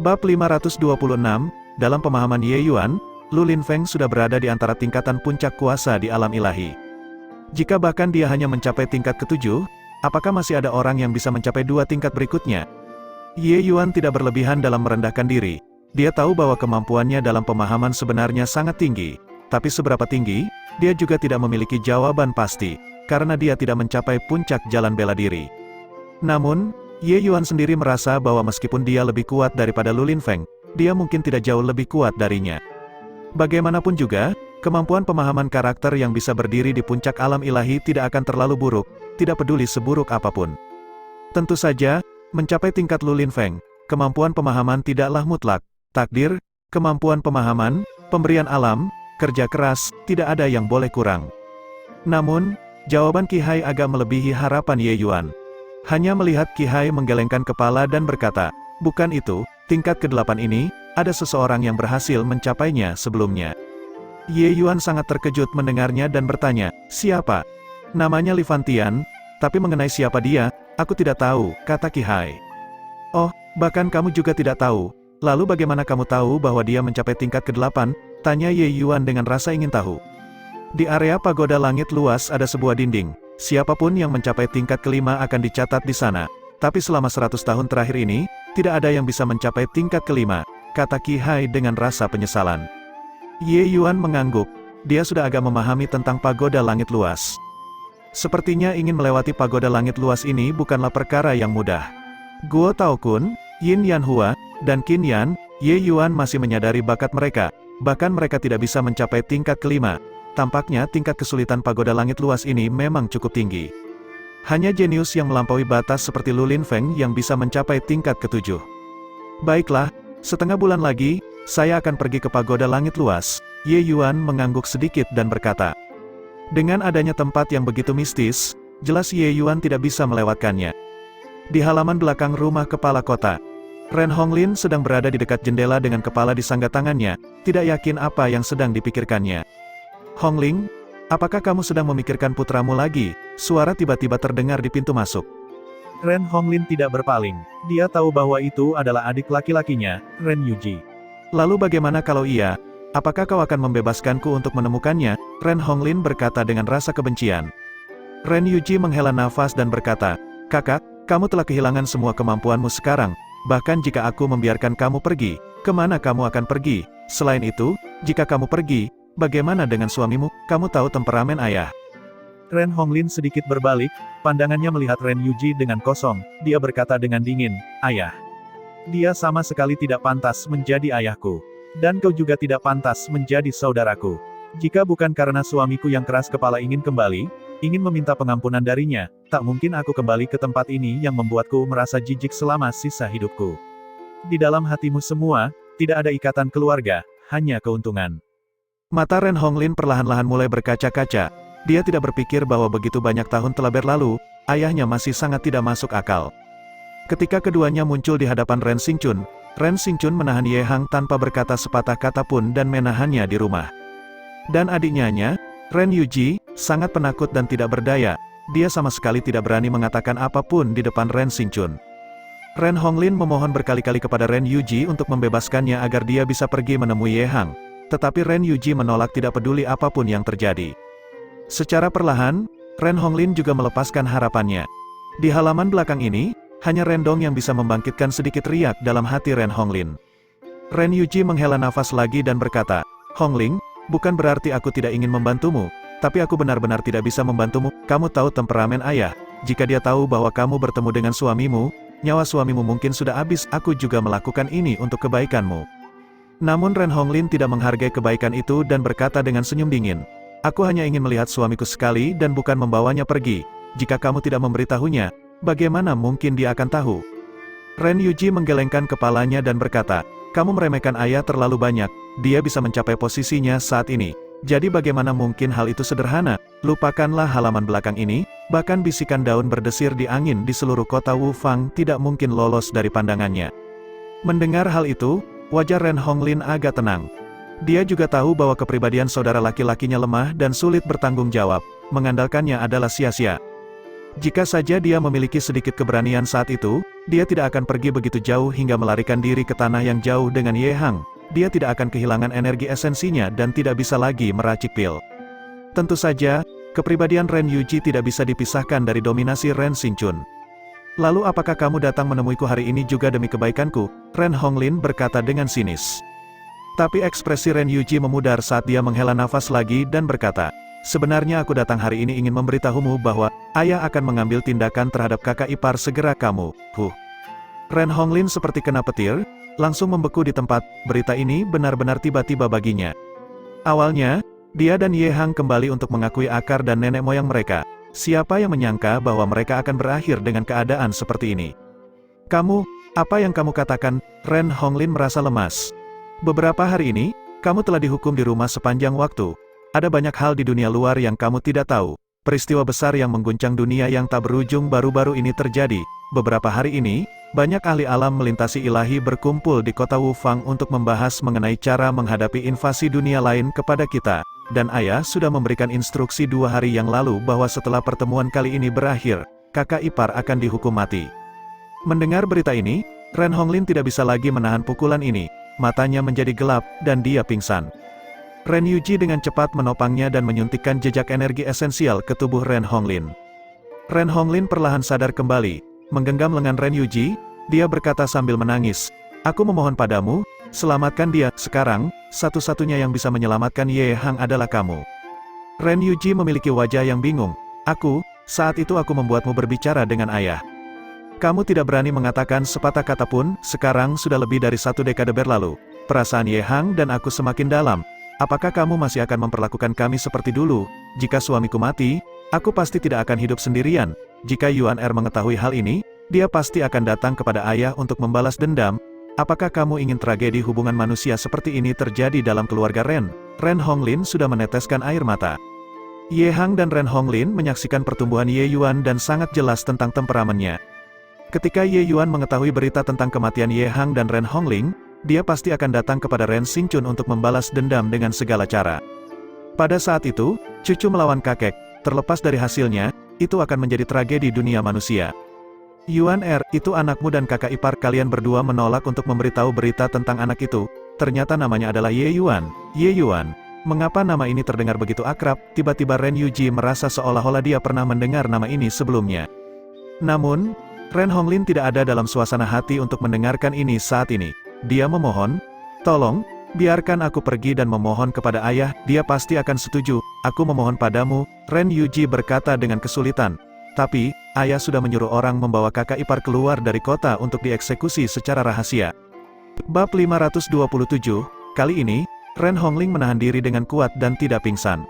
Bab 526, dalam pemahaman Ye Yuan, Lu Linfeng sudah berada di antara tingkatan puncak kuasa di alam ilahi. Jika bahkan dia hanya mencapai tingkat ke-7, apakah masih ada orang yang bisa mencapai 2 tingkat berikutnya? Ye Yuan tidak berlebihan dalam merendahkan diri. Dia tahu bahwa kemampuannya dalam pemahaman sebenarnya sangat tinggi. Tapi seberapa tinggi, dia juga tidak memiliki jawaban pasti, karena dia tidak mencapai puncak jalan bela diri. Namun, Ye Yuan sendiri merasa bahwa meskipun dia lebih kuat daripada Lu Linfeng, dia mungkin tidak jauh lebih kuat darinya. Bagaimanapun juga, kemampuan pemahaman karakter yang bisa berdiri di puncak alam ilahi tidak akan terlalu buruk, tidak peduli seburuk apapun. Tentu saja, mencapai tingkat Lu Linfeng, kemampuan pemahaman tidaklah mutlak. Takdir, kemampuan pemahaman, pemberian alam, kerja keras, tidak ada yang boleh kurang. Namun, jawaban Qi Hai agak melebihi harapan Ye Yuan. Hanya melihat Qi Hai menggelengkan kepala dan berkata, bukan itu, tingkat ke-8 ini, ada seseorang yang berhasil mencapainya sebelumnya. Ye Yuan sangat terkejut mendengarnya dan bertanya, siapa? Namanya Li Fantian, tapi mengenai siapa dia, aku tidak tahu, kata Qi Hai. Oh, bahkan kamu juga tidak tahu. Lalu bagaimana kamu tahu bahwa dia mencapai tingkat ke-8? Tanya Ye Yuan dengan rasa ingin tahu. Di area pagoda langit luas ada sebuah dinding. Siapapun yang mencapai tingkat ke-5 akan dicatat di sana. Tapi selama 100 tahun terakhir ini, tidak ada yang bisa mencapai tingkat ke-5, kata Qi Hai dengan rasa penyesalan. Ye Yuan mengangguk. Dia sudah agak memahami tentang pagoda langit luas. Sepertinya ingin melewati pagoda langit luas ini bukanlah perkara yang mudah. Guo Tao Kun, Yin Yanhua, dan Qin Yan, Ye Yuan masih menyadari bakat mereka, bahkan mereka tidak bisa mencapai tingkat ke-5. Tampaknya tingkat kesulitan pagoda langit luas ini memang cukup tinggi. Hanya jenius yang melampaui batas seperti Lu Linfeng yang bisa mencapai tingkat ke-7. Baiklah, setengah bulan lagi, saya akan pergi ke pagoda langit luas. Ye Yuan mengangguk sedikit dan berkata, dengan adanya tempat yang begitu mistis, jelas Ye Yuan tidak bisa melewatkannya. Di halaman belakang rumah kepala kota, Ren Honglin sedang berada di dekat jendela dengan kepala disangga tangannya, tidak yakin apa yang sedang dipikirkannya. "Hongling, apakah kamu sedang memikirkan putramu lagi?" Suara tiba-tiba terdengar di pintu masuk. Ren Honglin tidak berpaling. Dia tahu bahwa itu adalah adik laki-lakinya, Ren Yuji. "Lalu bagaimana kalau iya? Apakah kau akan membebaskanku untuk menemukannya?" Ren Honglin berkata dengan rasa kebencian. Ren Yuji menghela nafas dan berkata, "Kakak, kamu telah kehilangan semua kemampuanmu sekarang. Bahkan jika aku membiarkan kamu pergi, kemana kamu akan pergi? Selain itu, jika kamu pergi, bagaimana dengan suamimu? Kamu tahu temperamen ayah." Ren Honglin sedikit berbalik, pandangannya melihat Ren Yuji dengan kosong. Dia berkata dengan dingin, "Ayah. Dia sama sekali tidak pantas menjadi ayahku. Dan kau juga tidak pantas menjadi saudaraku. Jika bukan karena suamiku yang keras kepala ingin kembali, ingin meminta pengampunan darinya, tak mungkin aku kembali ke tempat ini yang membuatku merasa jijik selama sisa hidupku. Di dalam hatimu semua, tidak ada ikatan keluarga, hanya keuntungan." Mata Ren Honglin perlahan-lahan mulai berkaca-kaca. Dia tidak berpikir bahwa begitu banyak tahun telah berlalu, ayahnya masih sangat tidak masuk akal. Ketika keduanya muncul di hadapan Ren Xingchun menahan Ye Hang tanpa berkata sepatah kata pun dan menahannya di rumah. Dan adiknya, Ren Yuji, sangat penakut dan tidak berdaya. Dia sama sekali tidak berani mengatakan apapun di depan Ren Xingchun. Ren Honglin memohon berkali-kali kepada Ren Yuji untuk membebaskannya agar dia bisa pergi menemui Ye Hang. Tetapi Ren Yuji menolak, tidak peduli apapun yang terjadi. Secara perlahan, Ren Honglin juga melepaskan harapannya. Di halaman belakang ini, hanya Rendong yang bisa membangkitkan sedikit riak dalam hati Ren Honglin. Ren Yuji menghela nafas lagi dan berkata, "Hongling, bukan berarti aku tidak ingin membantumu, tapi aku benar-benar tidak bisa membantumu. Kamu tahu temperamen ayah. Jika dia tahu bahwa kamu bertemu dengan suamimu, nyawa suamimu mungkin sudah habis. Aku juga melakukan ini untuk kebaikanmu." Namun Ren Honglin tidak menghargai kebaikan itu dan berkata dengan senyum dingin, "Aku hanya ingin melihat suamiku sekali dan bukan membawanya pergi. Jika kamu tidak memberitahunya, bagaimana mungkin dia akan tahu?" Ren Yuji menggelengkan kepalanya dan berkata, "Kamu meremehkan ayah terlalu banyak. Dia bisa mencapai posisinya saat ini. Jadi bagaimana mungkin hal itu sederhana? Lupakanlah halaman belakang ini, bahkan bisikan daun berdesir di angin di seluruh kota Wufang tidak mungkin lolos dari pandangannya." Mendengar hal itu, wajah Ren Honglin agak tenang. Dia juga tahu bahwa kepribadian saudara laki-lakinya lemah dan sulit bertanggung jawab, mengandalkannya adalah sia-sia. Jika saja dia memiliki sedikit keberanian saat itu, dia tidak akan pergi begitu jauh hingga melarikan diri ke tanah yang jauh dengan Ye Hang. Dia tidak akan kehilangan energi esensinya dan tidak bisa lagi meracik pil. Tentu saja, kepribadian Ren Yuji tidak bisa dipisahkan dari dominasi Ren Xingchun. "Lalu apakah kamu datang menemuiku hari ini juga demi kebaikanku?" Ren Honglin berkata dengan sinis. Tapi ekspresi Ren Yuji memudar saat dia menghela nafas lagi dan berkata, "Sebenarnya aku datang hari ini ingin memberitahumu bahwa ayah akan mengambil tindakan terhadap kakak ipar segera kamu." Ren Honglin seperti kena petir, langsung membeku di tempat. Berita ini benar-benar tiba-tiba baginya. Awalnya, dia dan Ye Hang kembali untuk mengakui akar dan nenek moyang mereka. Siapa yang menyangka bahwa mereka akan berakhir dengan keadaan seperti ini? "Kamu, apa yang kamu katakan?" Ren Honglin merasa lemas. "Beberapa hari ini, kamu telah dihukum di rumah sepanjang waktu. Ada banyak hal di dunia luar yang kamu tidak tahu. Peristiwa besar yang mengguncang dunia yang tak berujung baru-baru ini terjadi. Beberapa hari ini, banyak ahli alam melintasi ilahi berkumpul di kota Wufang untuk membahas mengenai cara menghadapi invasi dunia lain kepada kita. Dan ayah sudah memberikan instruksi 2 hari yang lalu bahwa setelah pertemuan kali ini berakhir, kakak ipar akan dihukum mati." Mendengar berita ini, Ren Honglin tidak bisa lagi menahan pukulan ini. Matanya menjadi gelap, dan dia pingsan. Ren Yuji dengan cepat menopangnya dan menyuntikkan jejak energi esensial ke tubuh Ren Honglin. Ren Honglin perlahan sadar kembali, menggenggam lengan Ren Yuji, dia berkata sambil menangis, "Aku memohon padamu, selamatkan dia. Sekarang, satu-satunya yang bisa menyelamatkan Ye Hang adalah kamu." Ren Yuji memiliki wajah yang bingung. Saat itu aku membuatmu berbicara dengan ayah. Kamu tidak berani mengatakan sepatah kata pun. Sekarang sudah lebih dari 1 dekade berlalu. Perasaan Ye Hang dan aku semakin dalam. Apakah kamu masih akan memperlakukan kami seperti dulu? Jika suamiku mati, aku pasti tidak akan hidup sendirian. Jika Yuan Er mengetahui hal ini, dia pasti akan datang kepada ayah untuk membalas dendam. Apakah kamu ingin tragedi hubungan manusia seperti ini terjadi dalam keluarga Ren? Ren Honglin sudah meneteskan air mata. Ye Hang dan Ren Honglin menyaksikan pertumbuhan Ye Yuan dan sangat jelas tentang temperamennya. Ketika Ye Yuan mengetahui berita tentang kematian Ye Hang dan Ren Hongling, dia pasti akan datang kepada Ren Xinchun untuk membalas dendam dengan segala cara. Pada saat itu, cucu melawan kakek, terlepas dari hasilnya, itu akan menjadi tragedi dunia manusia. Yuan itu anakmu dan kakak ipar kalian berdua menolak untuk memberitahu berita tentang anak itu, ternyata namanya adalah Ye Yuan. Ye Yuan. Mengapa nama ini terdengar begitu akrab? Tiba-tiba Ren Yuji merasa seolah-olah dia pernah mendengar nama ini sebelumnya. Namun, Ren Honglin tidak ada dalam suasana hati untuk mendengarkan ini saat ini. Dia memohon, "Tolong, biarkan aku pergi dan memohon kepada ayah, dia pasti akan setuju, aku memohon padamu." Ren Yuji berkata dengan kesulitan, "Tapi, ayah sudah menyuruh orang membawa kakak ipar keluar dari kota untuk dieksekusi secara rahasia." Bab 527, kali ini, Ren Hongling menahan diri dengan kuat dan tidak pingsan.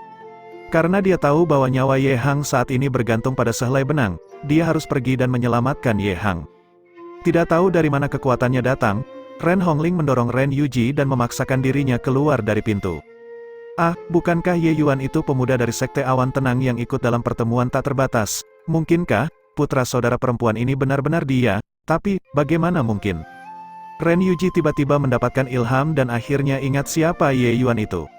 Karena dia tahu bahwa nyawa Ye Hang saat ini bergantung pada sehelai benang, dia harus pergi dan menyelamatkan Ye Hang. Tidak tahu dari mana kekuatannya datang, Ren Hongling mendorong Ren Yuji dan memaksakan dirinya keluar dari pintu. "Ah, bukankah Ye Yuan itu pemuda dari Sekte Awan Tenang yang ikut dalam pertemuan tak terbatas? Mungkinkah putra saudara perempuan ini benar-benar dia? Tapi, bagaimana mungkin?" Ren Yuji tiba-tiba mendapatkan ilham dan akhirnya ingat siapa Ye Yuan itu.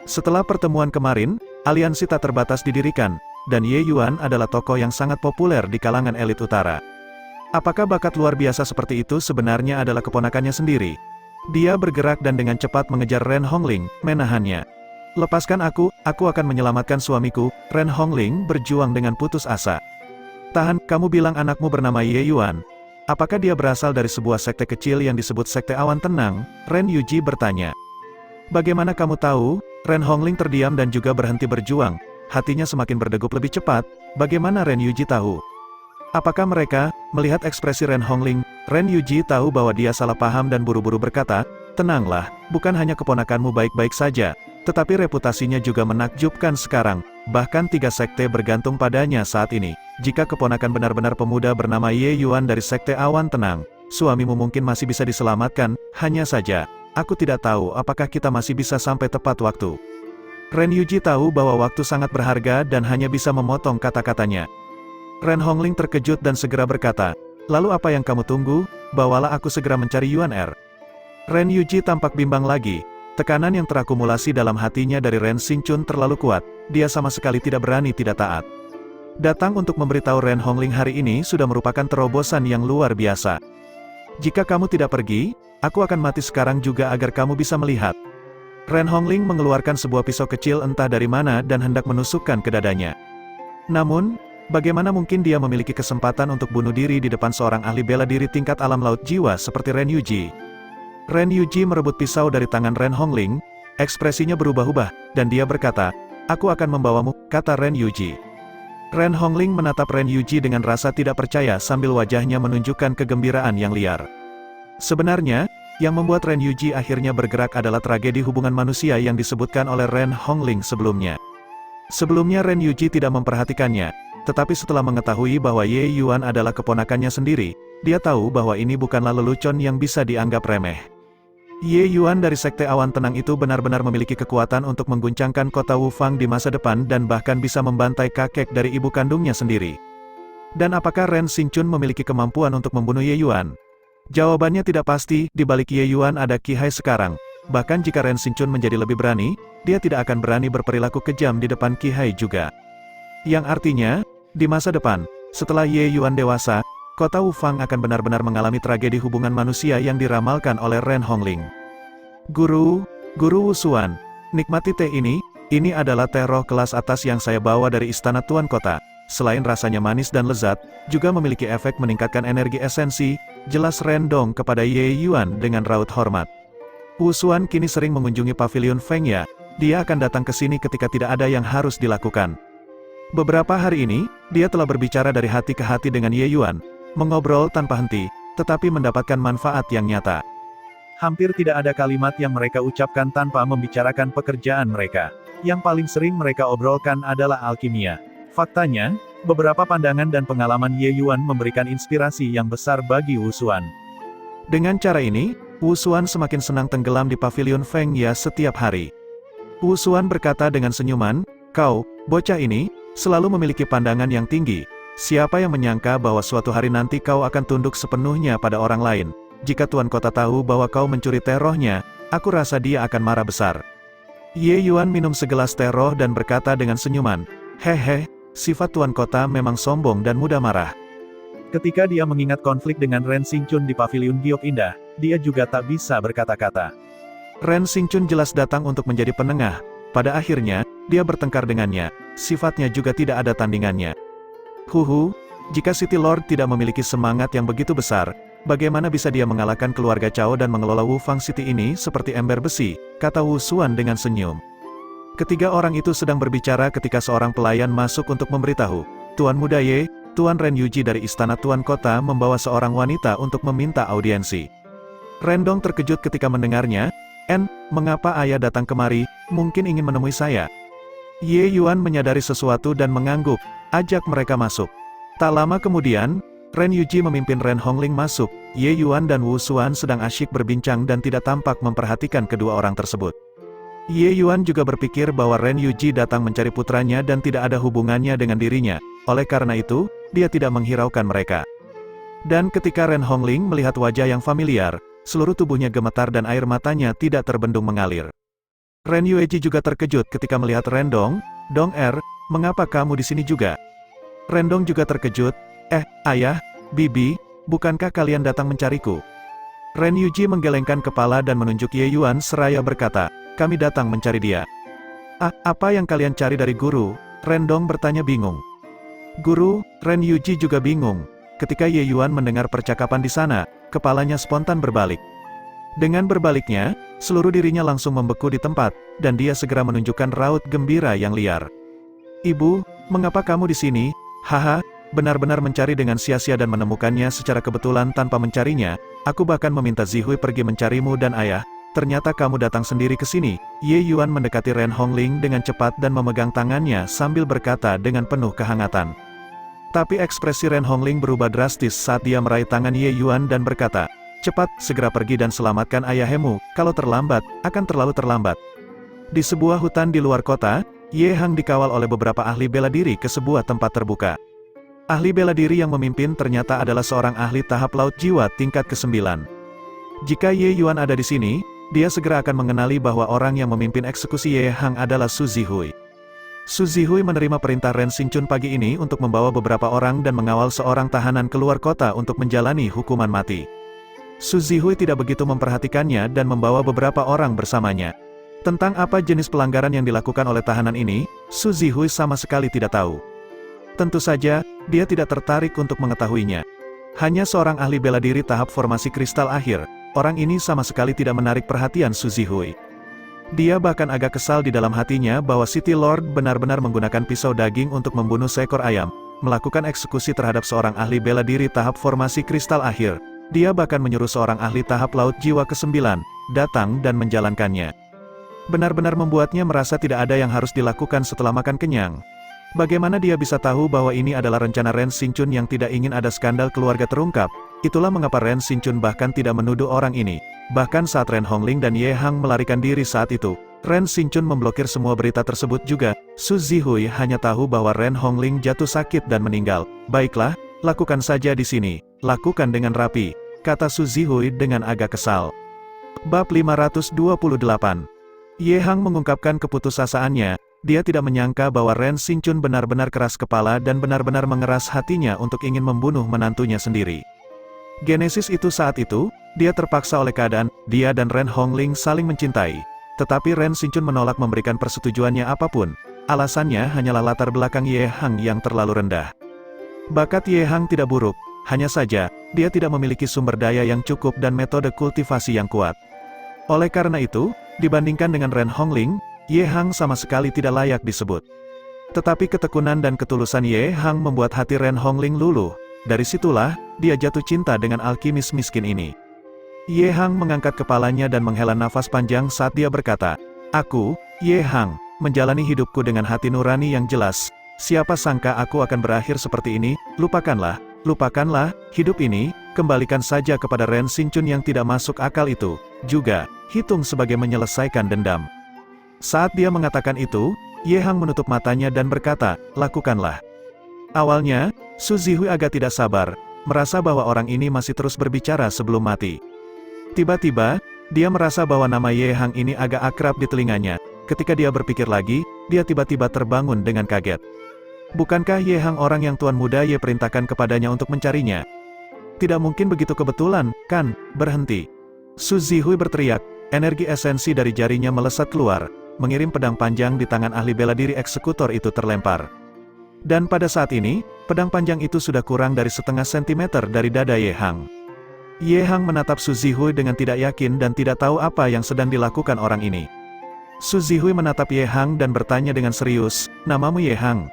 Setelah pertemuan kemarin, aliansi tak terbatas didirikan, dan Ye Yuan adalah tokoh yang sangat populer di kalangan elit utara. Apakah bakat luar biasa seperti itu sebenarnya adalah keponakannya sendiri? Dia bergerak dan dengan cepat mengejar Ren Hongling, menahannya. "Lepaskan aku akan menyelamatkan suamiku." Ren Hongling berjuang dengan putus asa. "Tahan, kamu bilang anakmu bernama Ye Yuan. Apakah dia berasal dari sebuah sekte kecil yang disebut Sekte Awan Tenang?" Ren Yuji bertanya. "Bagaimana kamu tahu?" Ren Hongling terdiam dan juga berhenti berjuang. Hatinya semakin berdegup lebih cepat. Bagaimana Ren Yuji tahu? Apakah mereka melihat ekspresi Ren Hongling? Ren Yuji tahu bahwa dia salah paham dan buru-buru berkata, "Tenanglah, bukan hanya keponakanmu baik-baik saja, tetapi reputasinya juga menakjubkan sekarang. Bahkan 3 sekte bergantung padanya saat ini. Jika keponakan benar-benar pemuda bernama Ye Yuan dari Sekte Awan Tenang, suamimu mungkin masih bisa diselamatkan, hanya saja, aku tidak tahu apakah kita masih bisa sampai tepat waktu." Ren Yuji tahu bahwa waktu sangat berharga dan hanya bisa memotong kata-katanya. Ren Hongling terkejut dan segera berkata, "Lalu apa yang kamu tunggu? Bawalah aku segera mencari Yuan." Ren Yuji tampak bimbang lagi. Tekanan yang terakumulasi dalam hatinya dari Ren Xinchun terlalu kuat, dia sama sekali tidak berani tidak taat. Datang untuk memberitahu Ren Hongling hari ini sudah merupakan terobosan yang luar biasa. "Jika kamu tidak pergi, aku akan mati sekarang juga agar kamu bisa melihat." Ren Hongling mengeluarkan sebuah pisau kecil entah dari mana dan hendak menusukkan ke dadanya. Namun, bagaimana mungkin dia memiliki kesempatan untuk bunuh diri di depan seorang ahli bela diri tingkat alam laut jiwa seperti Ren Yuji? Ren Yuji merebut pisau dari tangan Ren Hongling, ekspresinya berubah-ubah, dan dia berkata, "Aku akan membawamu," kata Ren Yuji. Ren Hongling menatap Ren Yuji dengan rasa tidak percaya sambil wajahnya menunjukkan kegembiraan yang liar. Sebenarnya, yang membuat Ren Yuji akhirnya bergerak adalah tragedi hubungan manusia yang disebutkan oleh Ren Hongling sebelumnya. Sebelumnya Ren Yuji tidak memperhatikannya, tetapi setelah mengetahui bahwa Ye Yuan adalah keponakannya sendiri, dia tahu bahwa ini bukanlah lelucon yang bisa dianggap remeh. Ye Yuan dari Sekte Awan Tenang itu benar-benar memiliki kekuatan untuk mengguncangkan kota Wufang di masa depan dan bahkan bisa membantai kakek dari ibu kandungnya sendiri. Dan apakah Ren Xinchun memiliki kemampuan untuk membunuh Ye Yuan? Jawabannya tidak pasti. Di balik Ye Yuan ada Qi Hai sekarang. Bahkan jika Ren Xinchun menjadi lebih berani, dia tidak akan berani berperilaku kejam di depan Qi Hai juga. Yang artinya, di masa depan, setelah Ye Yuan dewasa, kota Wufang akan benar-benar mengalami tragedi hubungan manusia yang diramalkan oleh Ren Hongling. Guru Wusuan, nikmati teh ini adalah teh roh kelas atas yang saya bawa dari istana Tuan Kota. Selain rasanya manis dan lezat, juga memiliki efek meningkatkan energi esensi, jelas Ren Dong kepada Ye Yuan dengan raut hormat. Wusuan kini sering mengunjungi pavilion Feng Ya, dia akan datang ke sini ketika tidak ada yang harus dilakukan. Beberapa hari ini, dia telah berbicara dari hati ke hati dengan Ye Yuan, mengobrol tanpa henti, tetapi mendapatkan manfaat yang nyata. Hampir tidak ada kalimat yang mereka ucapkan tanpa membicarakan pekerjaan mereka. Yang paling sering mereka obrolkan adalah alkimia. Faktanya, beberapa pandangan dan pengalaman Ye Yuan memberikan inspirasi yang besar bagi Wusuan. Dengan cara ini, Wusuan semakin senang tenggelam di pavilion Feng Ya setiap hari. Wusuan berkata dengan senyuman, Kau, bocah ini, selalu memiliki pandangan yang tinggi. Siapa yang menyangka bahwa suatu hari nanti kau akan tunduk sepenuhnya pada orang lain? Jika Tuan Kota tahu bahwa kau mencuri teh rohnya, aku rasa dia akan marah besar. Ye Yuan minum segelas teh roh dan berkata dengan senyuman, "Hehe, sifat Tuan Kota memang sombong dan mudah marah." Ketika dia mengingat konflik dengan Ren Xingchun di Paviliun Giok Indah, dia juga tak bisa berkata-kata. Ren Xingchun jelas datang untuk menjadi penengah. Pada akhirnya, dia bertengkar dengannya. Sifatnya juga tidak ada tandingannya. Jika City Lord tidak memiliki semangat yang begitu besar, bagaimana bisa dia mengalahkan keluarga Cao dan mengelola Wufang City ini seperti ember besi, kata Wu Xuan dengan senyum. Ketiga orang itu sedang berbicara ketika seorang pelayan masuk untuk memberitahu, "Tuan Muda Ye, Tuan Ren Yuji dari Istana Tuan Kota membawa seorang wanita untuk meminta audiensi." Rendong terkejut ketika mendengarnya. Mengapa ayah datang kemari? Mungkin ingin menemui saya." Ye Yuan menyadari sesuatu dan mengangguk, "Ajak mereka masuk." Tak lama kemudian, Ren Yuji memimpin Ren Hongling masuk. Ye Yuan dan Wu Xuan sedang asyik berbincang dan tidak tampak memperhatikan kedua orang tersebut. Ye Yuan juga berpikir bahwa Ren Yuji datang mencari putranya dan tidak ada hubungannya dengan dirinya. Oleh karena itu, dia tidak menghiraukan mereka. Dan ketika Ren Hongling melihat wajah yang familiar, seluruh tubuhnya gemetar dan air matanya tidak terbendung mengalir. Ren Yueji juga terkejut ketika melihat Rendong. "Dong mengapa kamu di sini juga?" Rendong juga terkejut. Ayah, Bibi, bukankah kalian datang mencariku?" Ren Yuji menggelengkan kepala dan menunjuk Ye Yuan seraya berkata, "Kami datang mencari dia." Apa yang kalian cari dari guru?" Rendong bertanya bingung. "Guru?" Ren Yuji juga bingung. Ketika Ye Yuan mendengar percakapan di sana, kepalanya spontan berbalik. Dengan berbaliknya, seluruh dirinya langsung membeku di tempat, dan dia segera menunjukkan raut gembira yang liar. "Ibu, mengapa kamu di sini?" "Haha, benar-benar mencari dengan sia-sia dan menemukannya secara kebetulan tanpa mencarinya. Aku bahkan meminta Zihui pergi mencarimu dan ayah. Ternyata kamu datang sendiri ke sini." Ye Yuan mendekati Ren Hongling dengan cepat dan memegang tangannya sambil berkata dengan penuh kehangatan. Tapi ekspresi Ren Hongling berubah drastis saat dia meraih tangan Ye Yuan dan berkata, "Cepat, segera pergi dan selamatkan ayahmu, kalau terlambat, akan terlalu terlambat." Di sebuah hutan di luar kota, Ye Hang dikawal oleh beberapa ahli bela diri ke sebuah tempat terbuka. Ahli bela diri yang memimpin ternyata adalah seorang ahli tahap laut jiwa tingkat ke-9. Jika Ye Yuan ada di sini, dia segera akan mengenali bahwa orang yang memimpin eksekusi Ye Hang adalah Su Zihui. Su Zihui menerima perintah Ren Xingchun pagi ini untuk membawa beberapa orang dan mengawal seorang tahanan keluar kota untuk menjalani hukuman mati. Su Zihui tidak begitu memperhatikannya dan membawa beberapa orang bersamanya. Tentang apa jenis pelanggaran yang dilakukan oleh tahanan ini, Su Zihui sama sekali tidak tahu. Tentu saja, dia tidak tertarik untuk mengetahuinya. Hanya seorang ahli bela diri tahap formasi kristal akhir, orang ini sama sekali tidak menarik perhatian Su Zihui. Dia bahkan agak kesal di dalam hatinya bahwa City Lord benar-benar menggunakan pisau daging untuk membunuh seekor ayam, melakukan eksekusi terhadap seorang ahli bela diri tahap formasi kristal akhir. Dia bahkan menyuruh seorang ahli tahap laut jiwa ke-9, datang dan menjalankannya. Benar-benar membuatnya merasa tidak ada yang harus dilakukan setelah makan kenyang. Bagaimana dia bisa tahu bahwa ini adalah rencana Ren Xingchun yang tidak ingin ada skandal keluarga terungkap? Itulah mengapa Ren Xingchun bahkan tidak menuduh orang ini. Bahkan saat Ren Hongling dan Ye Hang melarikan diri saat itu, Ren Xingchun memblokir semua berita tersebut juga. Su Zihui hanya tahu bahwa Ren Hongling jatuh sakit dan meninggal. "Baiklah, lakukan saja di sini. Lakukan dengan rapi," kata Su Zihui dengan agak kesal. Bab 528. Ye Hang mengungkapkan keputusasaannya. Dia tidak menyangka bahwa Ren Xingchun benar-benar keras kepala dan benar-benar mengeras hatinya untuk ingin membunuh menantunya sendiri. Genesis itu saat itu, dia terpaksa oleh keadaan, dia dan Ren Hongling saling mencintai. Tetapi Ren Xingchun menolak memberikan persetujuannya apapun. Alasannya hanyalah latar belakang Ye Hang yang terlalu rendah. Bakat Ye Hang tidak buruk, hanya saja, dia tidak memiliki sumber daya yang cukup dan metode kultivasi yang kuat. Oleh karena itu, dibandingkan dengan Ren Hongling, Ye Hang sama sekali tidak layak disebut. Tetapi ketekunan dan ketulusan Ye Hang membuat hati Ren Hongling luluh. Dari situlah, dia jatuh cinta dengan alkimis miskin ini. Ye Hang mengangkat kepalanya dan menghela nafas panjang saat dia berkata, "Aku, Ye Hang, menjalani hidupku dengan hati nurani yang jelas. Siapa sangka aku akan berakhir seperti ini? Lupakanlah hidup ini, kembalikan saja kepada Ren Xingchun yang tidak masuk akal itu. Juga, hitung sebagai menyelesaikan dendam." Saat dia mengatakan itu, Ye Hang menutup matanya dan berkata, lakukanlah. Awalnya, Su Zihui agak tidak sabar, merasa bahwa orang ini masih terus berbicara sebelum mati. Tiba-tiba, dia merasa bahwa nama Ye Hang ini agak akrab di telinganya. Ketika dia berpikir lagi, dia tiba-tiba terbangun dengan kaget. Bukankah Ye Hang orang yang Tuan Muda Ye perintahkan kepadanya untuk mencarinya? Tidak mungkin begitu kebetulan, kan? Berhenti. Su Zihui berteriak, energi esensi dari jarinya melesat keluar, mengirim pedang panjang di tangan ahli bela diri eksekutor itu terlempar. Dan pada saat ini, pedang panjang itu sudah kurang dari setengah sentimeter dari dada Ye Hang. Ye Hang menatap Su Zihui dengan tidak yakin dan tidak tahu apa yang sedang dilakukan orang ini. Su Zihui menatap Ye Hang dan bertanya dengan serius, namamu Ye Hang?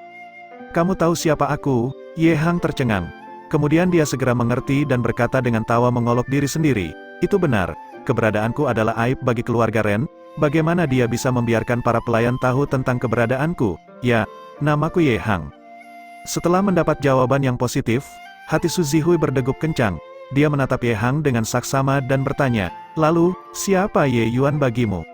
Kamu tahu siapa aku? Ye Hang tercengang. Kemudian dia segera mengerti dan berkata dengan tawa mengolok diri sendiri, itu benar, keberadaanku adalah aib bagi keluarga Ren, bagaimana dia bisa membiarkan para pelayan tahu tentang keberadaanku? Ya, namaku Ye Hang. Setelah mendapat jawaban yang positif, hati Su Zihui berdegup kencang, dia menatap Ye Hang dengan saksama dan bertanya, lalu, siapa Ye Yuan bagimu?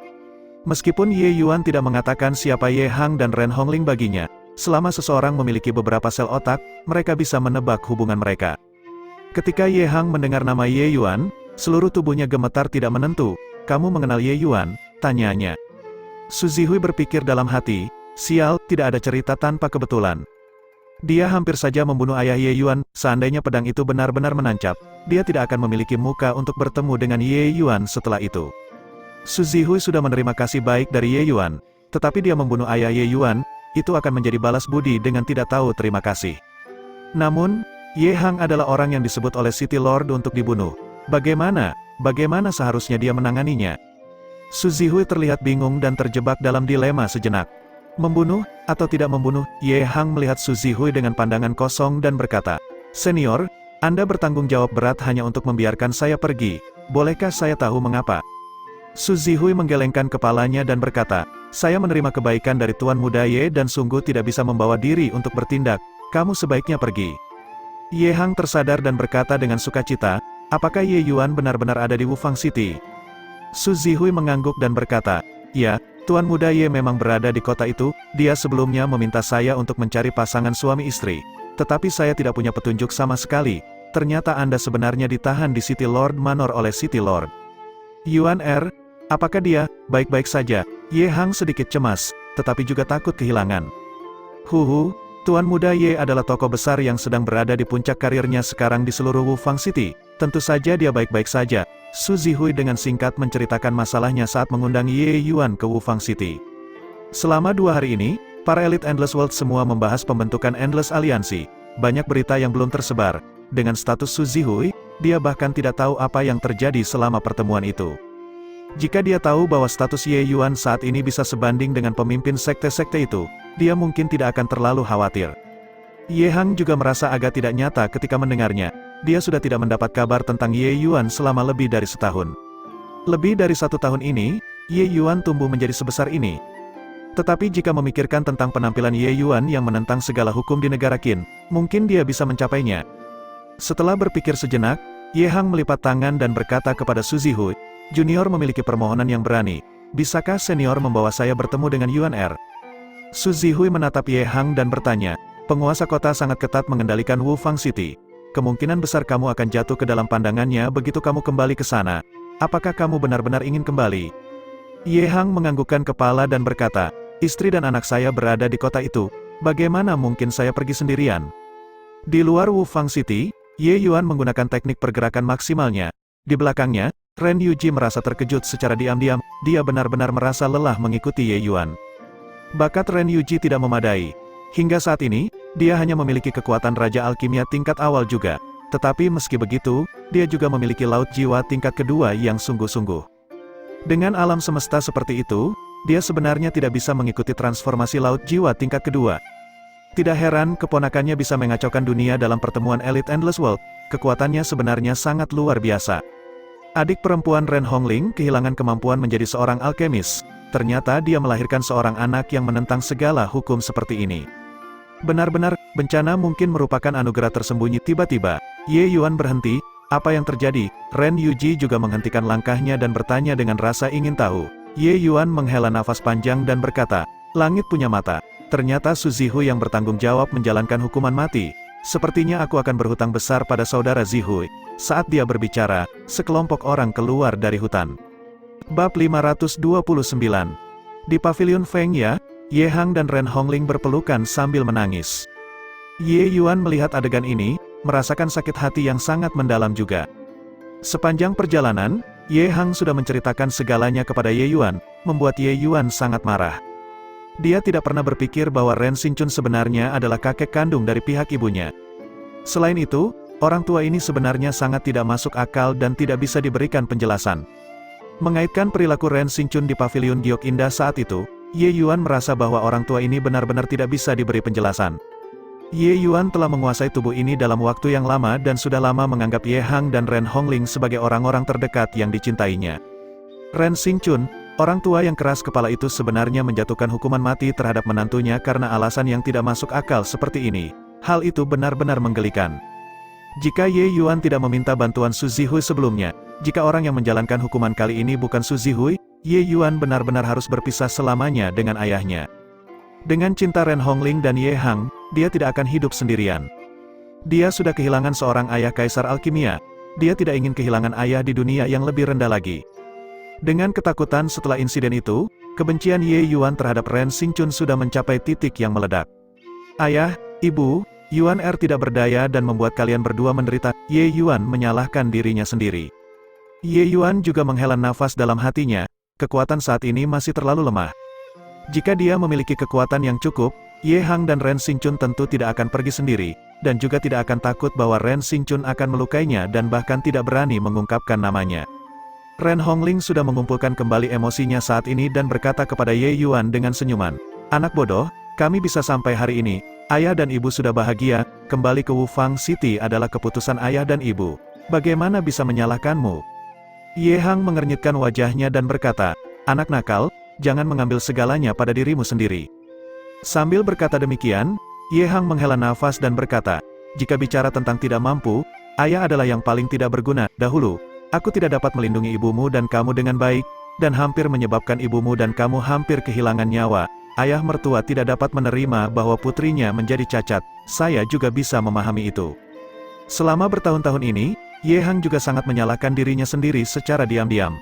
Meskipun Ye Yuan tidak mengatakan siapa Ye Hang dan Ren Hongling baginya, selama seseorang memiliki beberapa sel otak, mereka bisa menebak hubungan mereka. Ketika Ye Hang mendengar nama Ye Yuan, seluruh tubuhnya gemetar tidak menentu. Kamu mengenal Ye Yuan? Tanyanya. Su Zihui berpikir dalam hati, sial, tidak ada cerita tanpa kebetulan. Dia hampir saja membunuh ayah Ye Yuan, seandainya pedang itu benar-benar menancap, dia tidak akan memiliki muka untuk bertemu dengan Ye Yuan setelah itu. Su Zihui sudah menerima kasih baik dari Ye Yuan, tetapi dia membunuh ayah Ye Yuan, itu akan menjadi balas budi dengan tidak tahu terima kasih. Namun, Ye Hang adalah orang yang disebut oleh City Lord untuk dibunuh. Bagaimana seharusnya dia menanganinya? Su Zihui terlihat bingung dan terjebak dalam dilema sejenak. Membunuh, atau tidak membunuh? Ye Hang melihat Su Zihui dengan pandangan kosong dan berkata, Senior, Anda bertanggung jawab berat hanya untuk membiarkan saya pergi, bolehkah saya tahu mengapa? Su Zihui menggelengkan kepalanya dan berkata, saya menerima kebaikan dari Tuan Muda Ye dan sungguh tidak bisa membawa diri untuk bertindak, kamu sebaiknya pergi. Ye Hang tersadar dan berkata dengan sukacita, apakah Ye Yuan benar-benar ada di Wufang City? Su Zihui mengangguk dan berkata, ya, Tuan Muda Ye memang berada di kota itu, dia sebelumnya meminta saya untuk mencari pasangan suami istri. Tetapi saya tidak punya petunjuk sama sekali, ternyata Anda sebenarnya ditahan di City Lord Manor oleh City Lord. Yuan apakah dia baik-baik saja? Ye Hang sedikit cemas, tetapi juga takut kehilangan. Tuan Muda Ye adalah tokoh besar yang sedang berada di puncak karirnya sekarang di seluruh Wufang City, tentu saja dia baik-baik saja. Su Zihui dengan singkat menceritakan masalahnya saat mengundang Ye Yuan ke Wufang City. Selama 2 hari ini, para elit Endless World semua membahas pembentukan Endless Alliansi. Banyak berita yang belum tersebar. Dengan status Su Zihui, dia bahkan tidak tahu apa yang terjadi selama pertemuan itu. Jika dia tahu bahwa status Ye Yuan saat ini bisa sebanding dengan pemimpin sekte-sekte itu, dia mungkin tidak akan terlalu khawatir. Ye Hang juga merasa agak tidak nyata ketika mendengarnya. Dia sudah tidak mendapat kabar tentang Ye Yuan selama lebih dari setahun. Lebih dari 1 tahun ini, Ye Yuan tumbuh menjadi sebesar ini. Tetapi jika memikirkan tentang penampilan Ye Yuan yang menentang segala hukum di negara Qin, mungkin dia bisa mencapainya. Setelah berpikir sejenak, Ye Hang melipat tangan dan berkata kepada Su Zihui, Junior memiliki permohonan yang berani. Bisakah senior membawa saya bertemu dengan Yuan? Su Zihui menatap Ye Hang dan bertanya, penguasa kota sangat ketat mengendalikan Wufang City. Kemungkinan besar kamu akan jatuh ke dalam pandangannya begitu kamu kembali ke sana. Apakah kamu benar-benar ingin kembali? Ye Hang menganggukkan kepala dan berkata, istri dan anak saya berada di kota itu, bagaimana mungkin saya pergi sendirian? Di luar Wufang City, Ye Yuan menggunakan teknik pergerakan maksimalnya. Di belakangnya, Ren Yuji merasa terkejut secara diam-diam, dia benar-benar merasa lelah mengikuti Ye Yuan. Bakat Ren Yuji tidak memadai. Hingga saat ini, dia hanya memiliki kekuatan Raja Alkimia tingkat awal juga. Tetapi meski begitu, dia juga memiliki laut jiwa tingkat kedua yang sungguh-sungguh. Dengan alam semesta seperti itu, dia sebenarnya tidak bisa mengikuti transformasi laut jiwa tingkat kedua. Tidak heran keponakannya bisa mengacaukan dunia dalam pertemuan elit Endless World, kekuatannya sebenarnya sangat luar biasa. Adik perempuan Ren Hongling kehilangan kemampuan menjadi seorang alkemis, ternyata dia melahirkan seorang anak yang menentang segala hukum seperti ini. Benar-benar, bencana mungkin merupakan anugerah tersembunyi. Tiba-tiba, Ye Yuan berhenti, apa yang terjadi? Ren Yuji juga menghentikan langkahnya dan bertanya dengan rasa ingin tahu. Ye Yuan menghela nafas panjang dan berkata, Langit punya mata. Ternyata Su Zihui yang bertanggung jawab menjalankan hukuman mati. Sepertinya aku akan berhutang besar pada saudara Zihui. Saat dia berbicara, sekelompok orang keluar dari hutan. Bab 529. Di pavilion Feng Ya, Ye Hang dan Ren Hongling berpelukan sambil menangis. Ye Yuan melihat adegan ini, merasakan sakit hati yang sangat mendalam juga. Sepanjang perjalanan, Ye Hang sudah menceritakan segalanya kepada Ye Yuan, membuat Ye Yuan sangat marah. Dia tidak pernah berpikir bahwa Ren Xinchun sebenarnya adalah kakek kandung dari pihak ibunya. Selain itu, orang tua ini sebenarnya sangat tidak masuk akal dan tidak bisa diberikan penjelasan. Mengaitkan perilaku Ren Xinchun di pavilion Giok Indah saat itu, Ye Yuan merasa bahwa orang tua ini benar-benar tidak bisa diberi penjelasan. Ye Yuan telah menguasai tubuh ini dalam waktu yang lama dan sudah lama menganggap Ye Hang dan Ren Hongling sebagai orang-orang terdekat yang dicintainya. Ren Xinchun, orang tua yang keras kepala itu sebenarnya menjatuhkan hukuman mati terhadap menantunya karena alasan yang tidak masuk akal seperti ini. Hal itu benar-benar menggelikan. Jika Ye Yuan tidak meminta bantuan Su Zihui sebelumnya, jika orang yang menjalankan hukuman kali ini bukan Su Zihui, Ye Yuan benar-benar harus berpisah selamanya dengan ayahnya. Dengan cinta Ren Hongling dan Ye Hang, dia tidak akan hidup sendirian. Dia sudah kehilangan seorang ayah kaisar alkimia. Dia tidak ingin kehilangan ayah di dunia yang lebih rendah lagi. Dengan ketakutan setelah insiden itu, kebencian Ye Yuan terhadap Ren Xinchun sudah mencapai titik yang meledak. Ayah, ibu, Yuan tidak berdaya dan membuat kalian berdua menderita. Ye Yuan menyalahkan dirinya sendiri. Ye Yuan juga menghela nafas dalam hatinya, kekuatan saat ini masih terlalu lemah. Jika dia memiliki kekuatan yang cukup, Ye Hang dan Ren Xinchun tentu tidak akan pergi sendiri, dan juga tidak akan takut bahwa Ren Xinchun akan melukainya dan bahkan tidak berani mengungkapkan namanya. Ren Hongling sudah mengumpulkan kembali emosinya saat ini dan berkata kepada Ye Yuan dengan senyuman, "Anak bodoh, kami bisa sampai hari ini. Ayah dan ibu sudah bahagia, kembali ke Wufang City adalah keputusan ayah dan ibu. Bagaimana bisa menyalahkanmu?" Ye Hang mengernyitkan wajahnya dan berkata, "Anak nakal, jangan mengambil segalanya pada dirimu sendiri." Sambil berkata demikian, Ye Hang menghela nafas dan berkata, "Jika bicara tentang tidak mampu, ayah adalah yang paling tidak berguna. Dahulu, aku tidak dapat melindungi ibumu dan kamu dengan baik, dan hampir menyebabkan ibumu dan kamu hampir kehilangan nyawa. Ayah mertua tidak dapat menerima bahwa putrinya menjadi cacat. Saya juga bisa memahami itu." Selama bertahun-tahun ini, Ye Hang juga sangat menyalahkan dirinya sendiri secara diam-diam.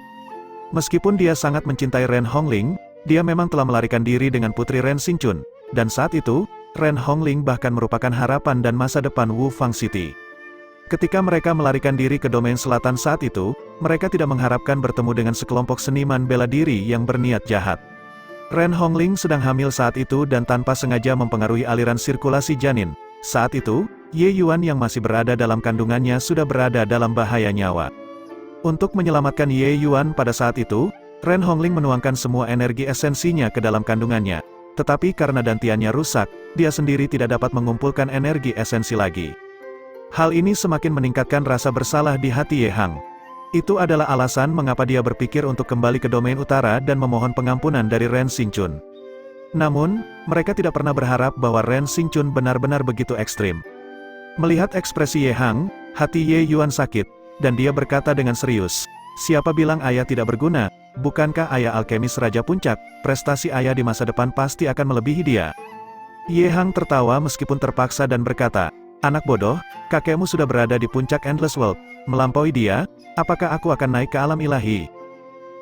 Meskipun dia sangat mencintai Ren Hongling, dia memang telah melarikan diri dengan putri Ren Xinchun, dan saat itu, Ren Hongling bahkan merupakan harapan dan masa depan Wufang City. Ketika mereka melarikan diri ke domain selatan saat itu, mereka tidak mengharapkan bertemu dengan sekelompok seniman bela diri yang berniat jahat. Ren Hongling sedang hamil saat itu dan tanpa sengaja mempengaruhi aliran sirkulasi janin. Saat itu, Ye Yuan yang masih berada dalam kandungannya sudah berada dalam bahaya nyawa. Untuk menyelamatkan Ye Yuan pada saat itu, Ren Hongling menuangkan semua energi esensinya ke dalam kandungannya. Tetapi karena dantiannya rusak, dia sendiri tidak dapat mengumpulkan energi esensi lagi. Hal ini semakin meningkatkan rasa bersalah di hati Ye Hang. Itu adalah alasan mengapa dia berpikir untuk kembali ke domain utara dan memohon pengampunan dari Ren Xinchun. Namun, mereka tidak pernah berharap bahwa Ren Xinchun benar-benar begitu ekstrim. Melihat ekspresi Ye Hang, hati Ye Yuan sakit, dan dia berkata dengan serius, "Siapa bilang ayah tidak berguna? Bukankah ayah alkemis Raja Puncak? Prestasi ayah di masa depan pasti akan melebihi dia." Ye Hang tertawa meskipun terpaksa dan berkata, "Anak bodoh, kakekmu sudah berada di puncak Endless World. Melampaui dia, apakah aku akan naik ke alam ilahi?"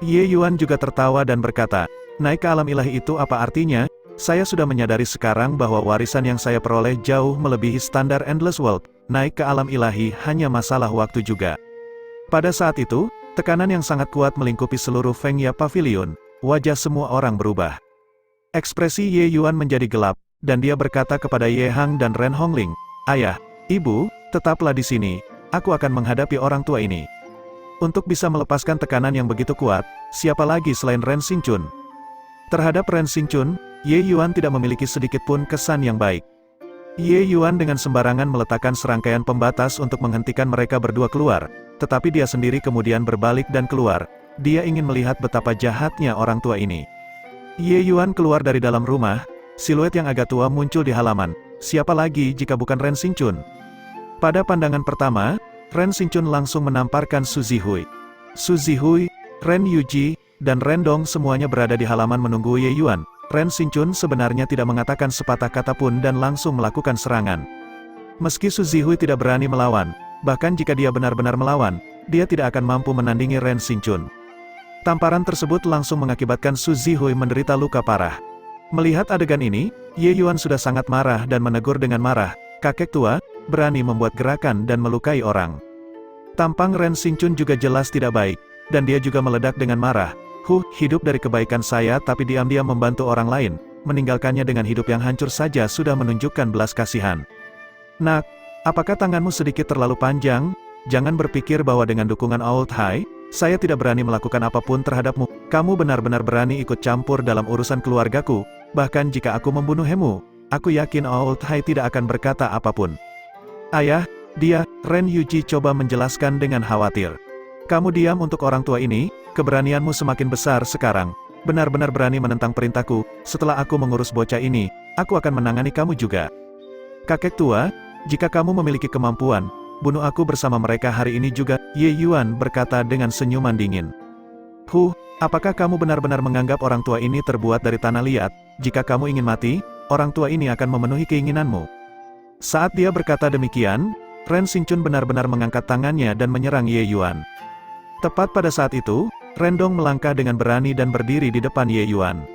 Ye Yuan juga tertawa dan berkata, "Naik ke alam ilahi itu apa artinya? Saya sudah menyadari sekarang bahwa warisan yang saya peroleh jauh melebihi standar Endless World. Naik ke alam ilahi hanya masalah waktu juga." Pada saat itu, tekanan yang sangat kuat melingkupi seluruh Feng Ya Pavilion. Wajah semua orang berubah. Ekspresi Ye Yuan menjadi gelap, dan dia berkata kepada Ye Hang dan Ren Hongling, "Ayah, ibu, tetaplah di sini. Aku akan menghadapi orang tua ini." Untuk bisa melepaskan tekanan yang begitu kuat, siapa lagi selain Ren Xinchun? Terhadap Ren Xinchun, Ye Yuan tidak memiliki sedikit pun kesan yang baik. Ye Yuan dengan sembarangan meletakkan serangkaian pembatas untuk menghentikan mereka berdua keluar, tetapi dia sendiri kemudian berbalik dan keluar. Dia ingin melihat betapa jahatnya orang tua ini. Ye Yuan keluar dari dalam rumah, siluet yang agak tua muncul di halaman. Siapa lagi jika bukan Ren Xinchun? Pada pandangan pertama, Ren Xinchun langsung menamparkan Su Zihui. Su Zihui, Ren Yuji, dan Ren Dong semuanya berada di halaman menunggu Ye Yuan. Ren Xinchun sebenarnya tidak mengatakan sepatah kata pun dan langsung melakukan serangan. Meski Su Zihui tidak berani melawan, bahkan jika dia benar-benar melawan, dia tidak akan mampu menandingi Ren Xinchun. Tamparan tersebut langsung mengakibatkan Su Zihui menderita luka parah. Melihat adegan ini, Ye Yuan sudah sangat marah dan menegur dengan marah, "Kakek tua, berani membuat gerakan dan melukai orang." Tampang Ren Xinchun juga jelas tidak baik, dan dia juga meledak dengan marah. Hidup dari kebaikan saya tapi diam-diam membantu orang lain, meninggalkannya dengan hidup yang hancur saja sudah menunjukkan belas kasihan. Nak, apakah tanganmu sedikit terlalu panjang? Jangan berpikir bahwa dengan dukungan Old High, saya tidak berani melakukan apapun terhadapmu. Kamu benar-benar berani ikut campur dalam urusan keluargaku, bahkan jika aku membunuhmu, aku yakin Old High tidak akan berkata apapun. Ayah, dia, Ren Yuji coba menjelaskan dengan khawatir. Kamu diam untuk orang tua ini, keberanianmu semakin besar sekarang. Benar-benar berani menentang perintahku, setelah aku mengurus bocah ini, aku akan menangani kamu juga. Kakek tua, jika kamu memiliki kemampuan, bunuh aku bersama mereka hari ini juga, Ye Yuan berkata dengan senyuman dingin. Apakah kamu benar-benar menganggap orang tua ini terbuat dari tanah liat? Jika kamu ingin mati, orang tua ini akan memenuhi keinginanmu. Saat dia berkata demikian, Ren Xinchun benar-benar mengangkat tangannya dan menyerang Ye Yuan. Tepat pada saat itu, Rendong melangkah dengan berani dan berdiri di depan Ye Yuan.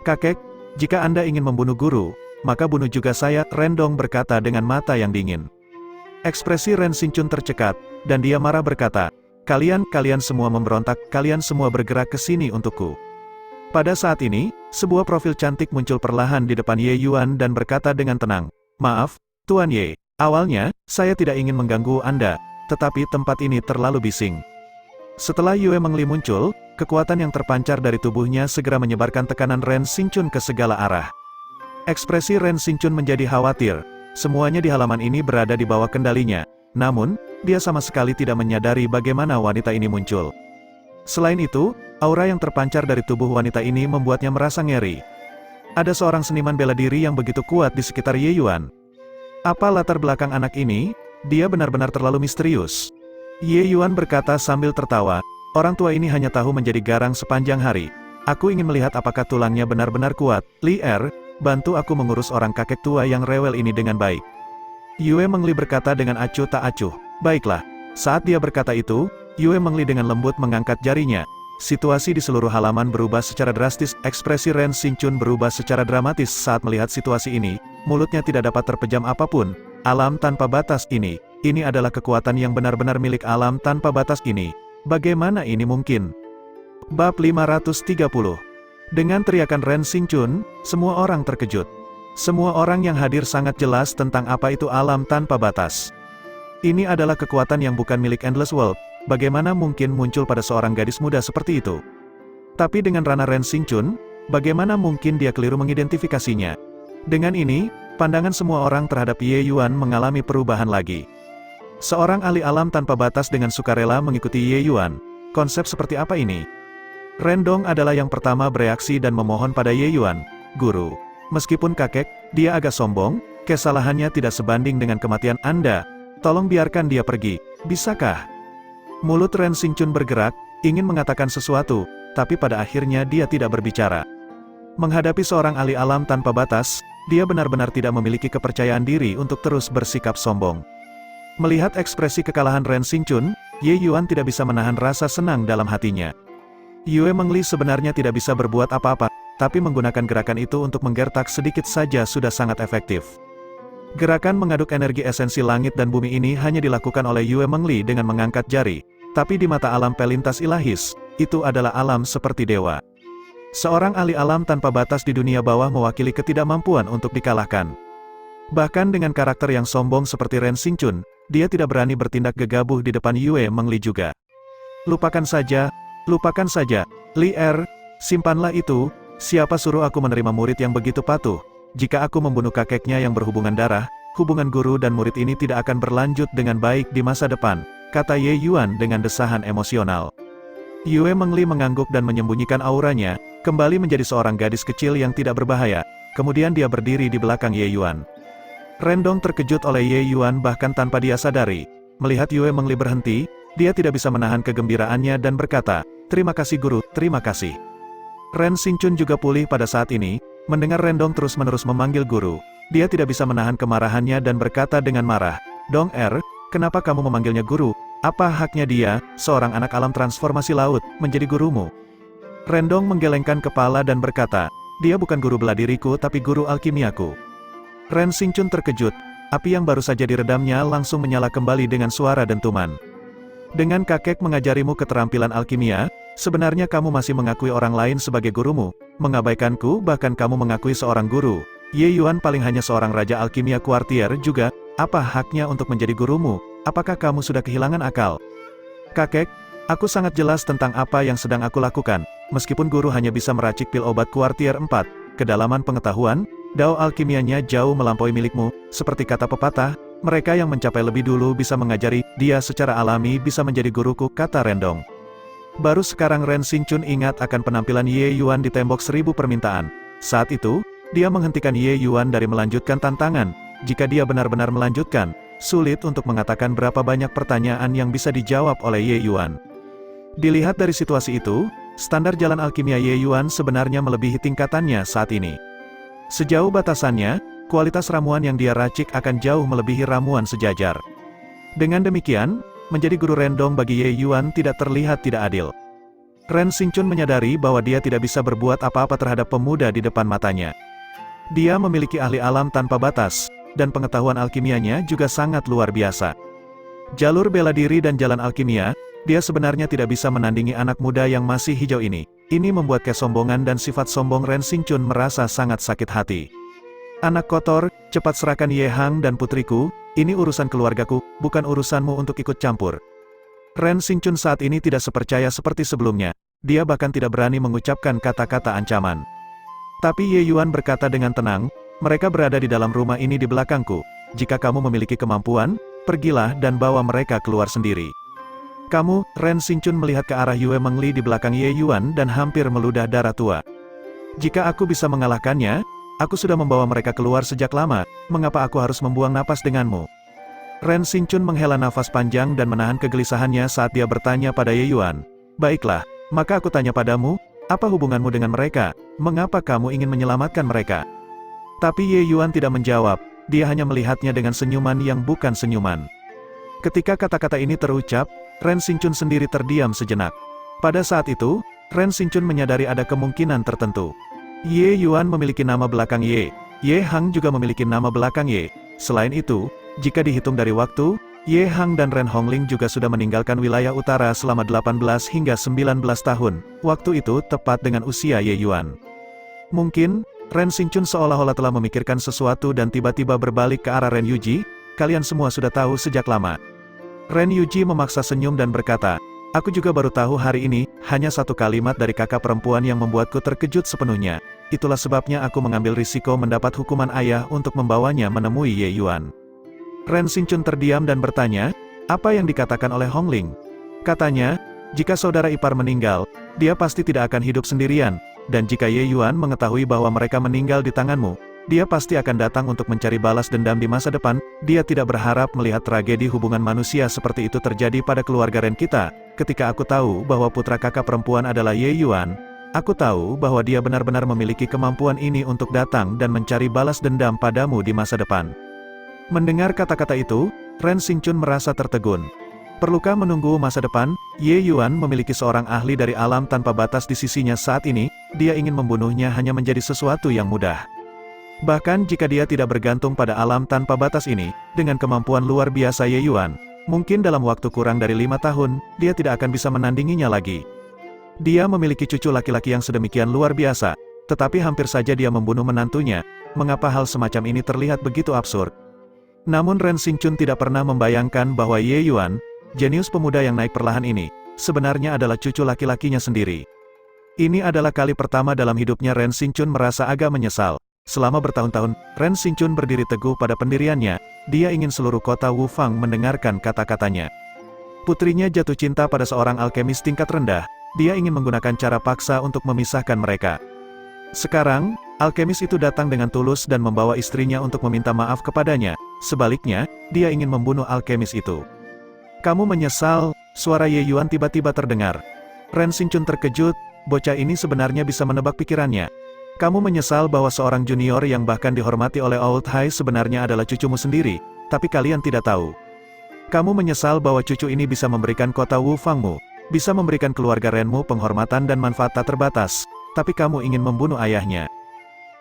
Kakek, jika Anda ingin membunuh guru, maka bunuh juga saya, Rendong berkata dengan mata yang dingin. Ekspresi Ren Xinchun tercekat, dan dia marah berkata, kalian semua memberontak, kalian semua bergerak ke sini untukku. Pada saat ini, sebuah profil cantik muncul perlahan di depan Ye Yuan dan berkata dengan tenang, "Maaf, Tuan Ye, awalnya, saya tidak ingin mengganggu Anda, tetapi tempat ini terlalu bising." Setelah Yue Mengli muncul, kekuatan yang terpancar dari tubuhnya segera menyebarkan tekanan Ren Xinchun ke segala arah. Ekspresi Ren Xinchun menjadi khawatir, semuanya di halaman ini berada di bawah kendalinya, namun, dia sama sekali tidak menyadari bagaimana wanita ini muncul. Selain itu, aura yang terpancar dari tubuh wanita ini membuatnya merasa ngeri. Ada seorang seniman bela diri yang begitu kuat di sekitar Ye Yuan. Apa latar belakang anak ini? Dia benar-benar terlalu misterius. Ye Yuan berkata sambil tertawa, orang tua ini hanya tahu menjadi garang sepanjang hari. Aku ingin melihat apakah tulangnya benar-benar kuat. Li Er, bantu aku mengurus orang kakek tua yang rewel ini dengan baik. Yue Mengli berkata dengan acuh tak acuh. Baiklah. Saat dia berkata itu, Yue Mengli dengan lembut mengangkat jarinya. Situasi di seluruh halaman berubah secara drastis, ekspresi Ren Xinchun berubah secara dramatis saat melihat situasi ini, mulutnya tidak dapat terpejam apapun. Alam tanpa batas ini adalah kekuatan yang benar-benar milik alam tanpa batas ini. Bagaimana ini mungkin? Bab 530. Dengan teriakan Ren Xinchun, semua orang terkejut. Semua orang yang hadir sangat jelas tentang apa itu alam tanpa batas. Ini adalah kekuatan yang bukan milik Endless World, bagaimana mungkin muncul pada seorang gadis muda seperti itu? Tapi dengan ranah Ren Xinchun, bagaimana mungkin dia keliru mengidentifikasinya? Dengan ini, pandangan semua orang terhadap Ye Yuan mengalami perubahan lagi. Seorang ahli alam tanpa batas dengan sukarela mengikuti Ye Yuan. Konsep seperti apa ini? Rendong adalah yang pertama bereaksi dan memohon pada Ye Yuan. Guru, meskipun kakek, dia agak sombong, kesalahannya tidak sebanding dengan kematian Anda. Tolong biarkan dia pergi, bisakah? Mulut Ren Xinchun bergerak, ingin mengatakan sesuatu, tapi pada akhirnya dia tidak berbicara. Menghadapi seorang ahli alam tanpa batas, dia benar-benar tidak memiliki kepercayaan diri untuk terus bersikap sombong. Melihat ekspresi kekalahan Ren Xinchun, Ye Yuan tidak bisa menahan rasa senang dalam hatinya. Yue Mengli sebenarnya tidak bisa berbuat apa-apa, tapi menggunakan gerakan itu untuk menggertak sedikit saja sudah sangat efektif. Gerakan mengaduk energi esensi langit dan bumi ini hanya dilakukan oleh Yue Mengli dengan mengangkat jari, tapi di mata alam pelintas ilahis, itu adalah alam seperti dewa. Seorang ahli alam tanpa batas di dunia bawah mewakili ketidakmampuan untuk dikalahkan. Bahkan dengan karakter yang sombong seperti Ren Xinchun, dia tidak berani bertindak gegabah di depan Yue Mengli juga. Lupakan saja, Li Er, simpanlah itu, siapa suruh aku menerima murid yang begitu patuh? Jika aku membunuh kakeknya yang berhubungan darah, hubungan guru dan murid ini tidak akan berlanjut dengan baik di masa depan, kata Ye Yuan dengan desahan emosional. Yue Mengli mengangguk dan menyembunyikan auranya, kembali menjadi seorang gadis kecil yang tidak berbahaya, kemudian dia berdiri di belakang Ye Yuan. Rendong terkejut oleh Ye Yuan bahkan tanpa dia sadari. Melihat Yue Mengli berhenti, dia tidak bisa menahan kegembiraannya dan berkata, terima kasih guru, terima kasih. Ren Xingchun juga pulih pada saat ini, mendengar Rendong terus-menerus memanggil guru. Dia tidak bisa menahan kemarahannya dan berkata dengan marah, "Dong kenapa kamu memanggilnya guru? Apa haknya dia, seorang anak alam transformasi laut, menjadi gurumu?" Rendong menggelengkan kepala dan berkata, "Dia bukan guru bela diriku tapi guru alkimiaku." Ren Xingchun terkejut, api yang baru saja diredamnya langsung menyala kembali dengan suara dentuman. "Dengan kakek mengajarimu keterampilan alkimia, sebenarnya kamu masih mengakui orang lain sebagai gurumu, mengabaikanku bahkan kamu mengakui seorang guru. Ye Yuan paling hanya seorang raja alkimia kuartier juga, apa haknya untuk menjadi gurumu? Apakah kamu sudah kehilangan akal?" "Kakek, aku sangat jelas tentang apa yang sedang aku lakukan. Meskipun guru hanya bisa meracik pil obat kuartier 4, kedalaman pengetahuan, dao alkimianya jauh melampaui milikmu, seperti kata pepatah, mereka yang mencapai lebih dulu bisa mengajari, dia secara alami bisa menjadi guruku," kata Rendong. Baru sekarang Ren Xingchun ingat akan penampilan Ye Yuan di tembok 1000 permintaan. Saat itu, dia menghentikan Ye Yuan dari melanjutkan tantangan. Jika dia benar-benar melanjutkan, sulit untuk mengatakan berapa banyak pertanyaan yang bisa dijawab oleh Ye Yuan. Dilihat dari situasi itu, standar jalan alkimia Ye Yuan sebenarnya melebihi tingkatannya saat ini. Sejauh batasannya, kualitas ramuan yang dia racik akan jauh melebihi ramuan sejajar. Dengan demikian, menjadi guru Rendong bagi Ye Yuan tidak terlihat tidak adil. Ren Xingchun menyadari bahwa dia tidak bisa berbuat apa-apa terhadap pemuda di depan matanya. Dia memiliki ahli alam tanpa batas, dan pengetahuan alkimianya juga sangat luar biasa. Jalur bela diri dan jalan alkimia, dia sebenarnya tidak bisa menandingi anak muda yang masih hijau ini. Ini membuat kesombongan dan sifat sombong Ren Xingchun merasa sangat sakit hati. "Anak kotor, cepat serahkan Ye Hang dan putriku, ini urusan keluargaku, bukan urusanmu untuk ikut campur." Ren Xingchun saat ini tidak sepercaya seperti sebelumnya, dia bahkan tidak berani mengucapkan kata-kata ancaman. Tapi Ye Yuan berkata dengan tenang, "Mereka berada di dalam rumah ini di belakangku, jika kamu memiliki kemampuan, pergilah dan bawa mereka keluar sendiri." "Kamu," Ren Xingchun melihat ke arah Yue Mengli di belakang Ye Yuan dan hampir meludah darah tua. "Jika aku bisa mengalahkannya, aku sudah membawa mereka keluar sejak lama, mengapa aku harus membuang napas denganmu?" Ren Xingchun menghela nafas panjang dan menahan kegelisahannya saat dia bertanya pada Ye Yuan. "Baiklah, maka aku tanya padamu, apa hubunganmu dengan mereka? Mengapa kamu ingin menyelamatkan mereka?" Tapi Ye Yuan tidak menjawab, dia hanya melihatnya dengan senyuman yang bukan senyuman. Ketika kata-kata ini terucap, Ren Xingchun sendiri terdiam sejenak. Pada saat itu, Ren Xingchun menyadari ada kemungkinan tertentu. Ye Yuan memiliki nama belakang Ye, Ye Hang juga memiliki nama belakang Ye. Selain itu, jika dihitung dari waktu, Ye Hang dan Ren Hongling juga sudah meninggalkan wilayah utara selama 18 hingga 19 tahun, waktu itu tepat dengan usia Ye Yuan. Mungkin, Ren Xingchun seolah-olah telah memikirkan sesuatu dan tiba-tiba berbalik ke arah Ren Yuji, "Kalian semua sudah tahu sejak lama." Ren Yuji memaksa senyum dan berkata, "Aku juga baru tahu hari ini, hanya satu kalimat dari kakak perempuan yang membuatku terkejut sepenuhnya. Itulah sebabnya aku mengambil risiko mendapat hukuman ayah untuk membawanya menemui Ye Yuan." Ren Xingchun terdiam dan bertanya, "Apa yang dikatakan oleh Hongling?" Katanya, "Jika saudara ipar meninggal, dia pasti tidak akan hidup sendirian, dan jika Ye Yuan mengetahui bahwa mereka meninggal di tanganmu, dia pasti akan datang untuk mencari balas dendam di masa depan. Dia tidak berharap melihat tragedi hubungan manusia seperti itu terjadi pada keluarga Ren kita. Ketika aku tahu bahwa putra kakak perempuan adalah Ye Yuan, aku tahu bahwa dia benar-benar memiliki kemampuan ini untuk datang dan mencari balas dendam padamu di masa depan." Mendengar kata-kata itu, Ren Xingchun merasa tertegun. Perlukah menunggu masa depan? Ye Yuan memiliki seorang ahli dari alam tanpa batas di sisinya saat ini, dia ingin membunuhnya hanya menjadi sesuatu yang mudah. Bahkan jika dia tidak bergantung pada alam tanpa batas ini, dengan kemampuan luar biasa Ye Yuan, mungkin dalam waktu kurang dari 5 tahun, dia tidak akan bisa menandinginya lagi. Dia memiliki cucu laki-laki yang sedemikian luar biasa, tetapi hampir saja dia membunuh menantunya. Mengapa hal semacam ini terlihat begitu absurd? Namun Ren Xingchun tidak pernah membayangkan bahwa Ye Yuan, jenius pemuda yang naik perlahan ini, sebenarnya adalah cucu laki-lakinya sendiri. Ini adalah kali pertama dalam hidupnya Ren Xingchun merasa agak menyesal. Selama bertahun-tahun, Ren Xingchun berdiri teguh pada pendiriannya, dia ingin seluruh kota Wufang mendengarkan kata-katanya. Putrinya jatuh cinta pada seorang alkemis tingkat rendah, dia ingin menggunakan cara paksa untuk memisahkan mereka. Sekarang, alkemis itu datang dengan tulus dan membawa istrinya untuk meminta maaf kepadanya, sebaliknya, dia ingin membunuh alkemis itu. "Kamu menyesal?" Suara Ye Yuan tiba-tiba terdengar. Ren Xingchun terkejut, bocah ini sebenarnya bisa menebak pikirannya. Kamu menyesal bahwa seorang junior yang bahkan dihormati oleh Old High sebenarnya adalah cucumu sendiri, tapi kalian tidak tahu. Kamu menyesal bahwa cucu ini bisa memberikan kota Wu Fangmu, bisa memberikan keluarga Renmu penghormatan dan manfaat tak terbatas, tapi kamu ingin membunuh ayahnya.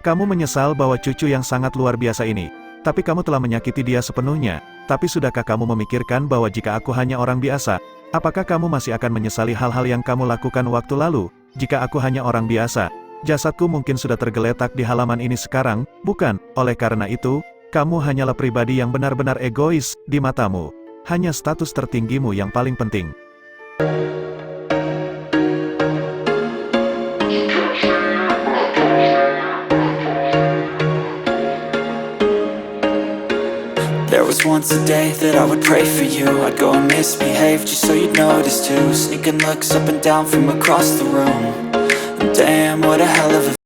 Kamu menyesal bahwa cucu yang sangat luar biasa ini, tapi kamu telah menyakiti dia sepenuhnya. Tapi sudahkah kamu memikirkan bahwa jika aku hanya orang biasa, apakah kamu masih akan menyesali hal-hal yang kamu lakukan waktu lalu? Jika aku hanya orang biasa, jasadku mungkin sudah tergeletak di halaman ini sekarang, bukan? Oleh karena itu, kamu hanyalah pribadi yang benar-benar egois di matamu. Hanya status tertinggimu yang paling penting. There was once a day that I would pray for you. I'd go and misbehave just so you'd notice too. Sneaking looks up and down from across the room. And damn, what a hell of a